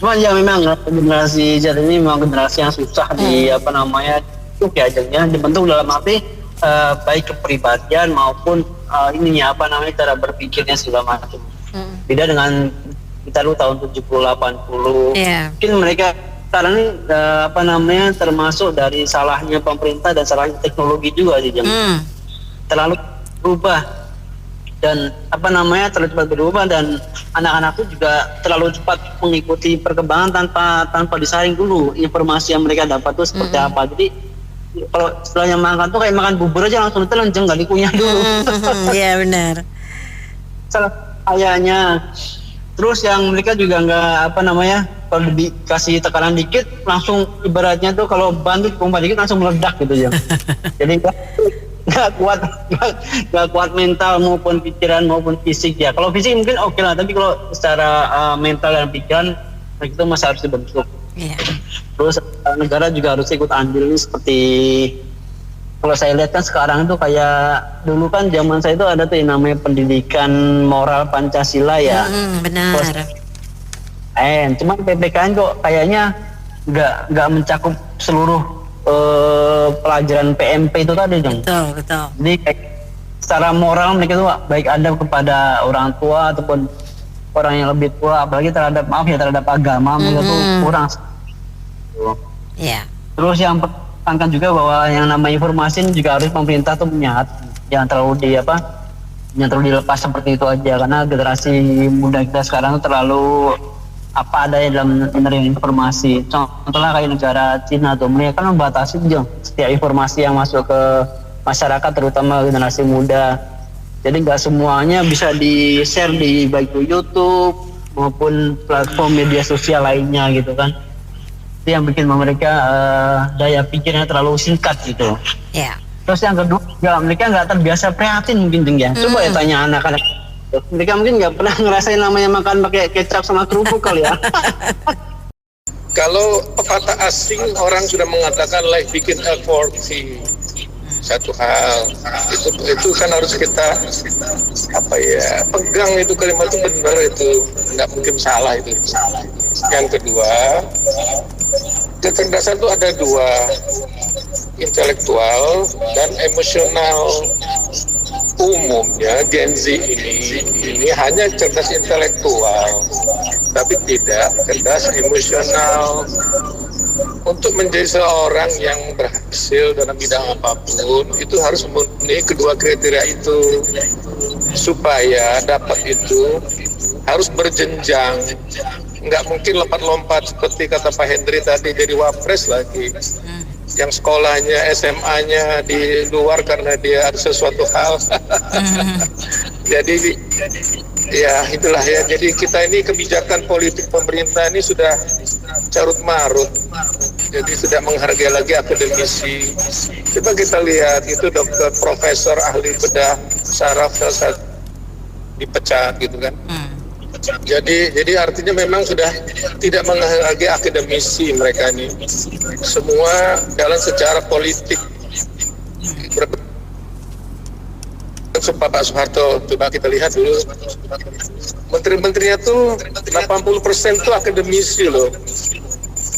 Cuma ya memang generasi Z ini memang generasi yang susah itu diajarnya dibentuk dalam arti baik kepribadian maupun cara berpikirnya segala macam. Beda dengan kita dulu tahun 70-80. Mungkin mereka sekarang ini termasuk dari salahnya pemerintah dan salahnya teknologi juga sih, terlalu berubah. Dan terlalu cepat berubah dan anak-anak itu juga terlalu cepat mengikuti perkembangan tanpa disaring dulu informasi yang mereka dapat itu seperti apa. Jadi kalau setelahnya makan tuh kayak makan bubur aja langsung telanjang, nggak dikunyah dulu. Iya benar. Salah kayaknya. Terus yang mereka juga nggak kalau dikasih tekanan dikit langsung ibaratnya tuh kalau bantu pompa dikit langsung meledak gitu ya. Jadi nggak kuat mental maupun pikiran maupun fisik ya. Kalau fisik mungkin oke lah, tapi kalau secara mental dan pikiran itu masih harus dibentuk. Terus negara juga harus ikut andil seperti kalau saya lihat kan sekarang itu kayak dulu kan zaman saya itu ada tuh yang namanya pendidikan moral Pancasila ya. Benar. Cuman PPKN kok kayaknya nggak mencakup seluruh pelajaran PMP itu tadi dong. Betul. Jadi secara moral mereka tuh baik adab kepada orang tua ataupun orang yang lebih tua, apalagi terhadap agama mereka tuh kurang. Terus yang pertama juga bahwa yang namanya informasi ini juga harus pemerintah tuh punya hati, jangan terlalu dilepas seperti itu aja karena generasi muda kita sekarang tuh terlalu apa adanya dalam menerima informasi. Contohnya kayak negara Cina tuh mereka kan membatasi setiap informasi yang masuk ke masyarakat terutama generasi muda. Jadi nggak semuanya bisa di-share di baik itu YouTube maupun platform media sosial lainnya gitu kan. Itu yang bikin mereka daya pikirnya terlalu singkat gitu. Terus yang kedua mereka nggak terbiasa prihatin mungkin ya. Coba ya tanya anak-anak. Mereka mungkin nggak pernah ngerasain namanya makan pakai kecap sama kerupuk kali ya. Kalau pepatah asing orang sudah mengatakan life bikin effort sih satu hal itu kan harus kita pegang itu kalimat itu benar, itu nggak mungkin salah itu. Yang kedua, kecerdasan itu ada dua, intelektual dan emosional. Umumnya Gen Z ini hanya cerdas intelektual, tapi tidak cerdas emosional. Untuk menjadi seorang yang berhasil dalam bidang apapun, itu harus memenuhi kedua kriteria itu. Supaya dapat itu harus berjenjang, nggak mungkin lompat-lompat seperti kata Pak Hendri tadi jadi wapres lagi. Yang sekolahnya SMA-nya di luar karena dia ada sesuatu hal. Jadi ya itulah ya. Jadi kita ini kebijakan politik pemerintah ini sudah carut marut. Jadi sudah menghargai lagi akademisi. Coba kita lihat itu dokter profesor ahli bedah saraf dipecat gitu kan. Jadi artinya memang sudah tidak menghargai akademisi mereka ini. Semua jalan secara politik. Pak Soeharto, coba kita lihat dulu. Menteri-menterinya tuh 80% tuh akademisi loh.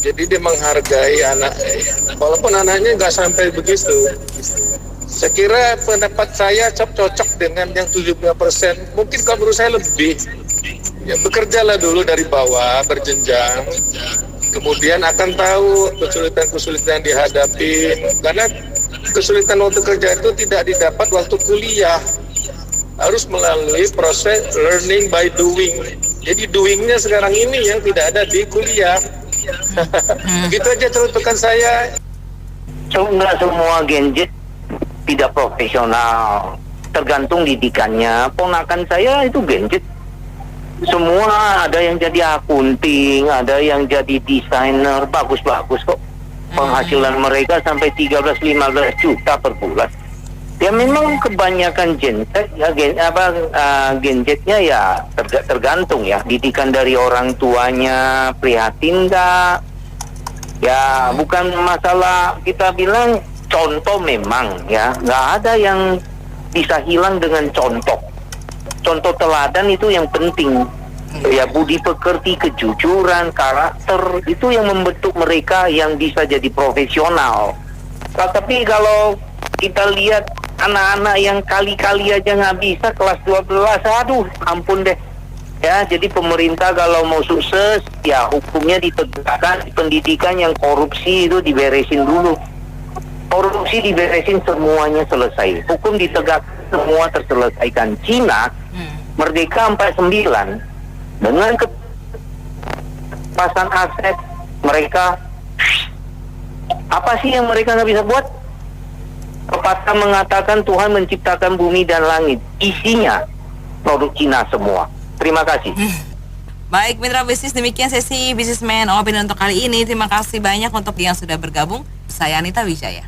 Jadi dia menghargai anak, walaupun anaknya nggak sampai begitu. Saya kira pendapat saya cocok dengan yang 75%. Mungkin kalau menurut saya lebih. Ya, bekerjalah dulu dari bawah, berjenjang. Kemudian akan tahu kesulitan-kesulitan dihadapi. Karena kesulitan waktu kerja itu tidak didapat waktu kuliah. Harus melalui proses learning by doing. Jadi doingnya sekarang ini yang tidak ada di kuliah. Begitu aja cerutukan saya. Enggak semua Gen Z tidak profesional, tergantung didikannya. Ponakan saya itu Gen Z, semua ada yang jadi akunting, ada yang jadi desainer, bagus-bagus kok. Penghasilan mereka sampai 13-15 juta per bulan. Ya memang kebanyakan Gen Z, ya Gen Z-nya ya tergantung ya, didikan dari orang tuanya prihatin nggak? Ya bukan masalah kita bilang contoh, memang ya nggak ada yang bisa hilang dengan contoh. Contoh teladan itu yang penting. Ya budi pekerti, kejujuran, karakter itu yang membentuk mereka yang bisa jadi profesional. Nah, tapi kalau kita lihat anak-anak yang kali-kali aja nggak bisa kelas 12, aduh ampun deh. Ya, jadi pemerintah kalau mau sukses, ya hukumnya ditegakkan, pendidikan yang korupsi itu diberesin dulu. Korupsi diberesin, semuanya selesai. Hukum ditegakkan, semua terselesaikan. Cina, merdeka 49, dengan kepasan aset mereka, apa sih yang mereka nggak bisa buat? Pepatah mengatakan Tuhan menciptakan bumi dan langit, isinya produk Cina semua. Terima kasih. Baik, mitra bisnis, demikian sesi Businessman Opinion untuk kali ini. Terima kasih banyak untuk yang sudah bergabung. Saya Anita Wijaya.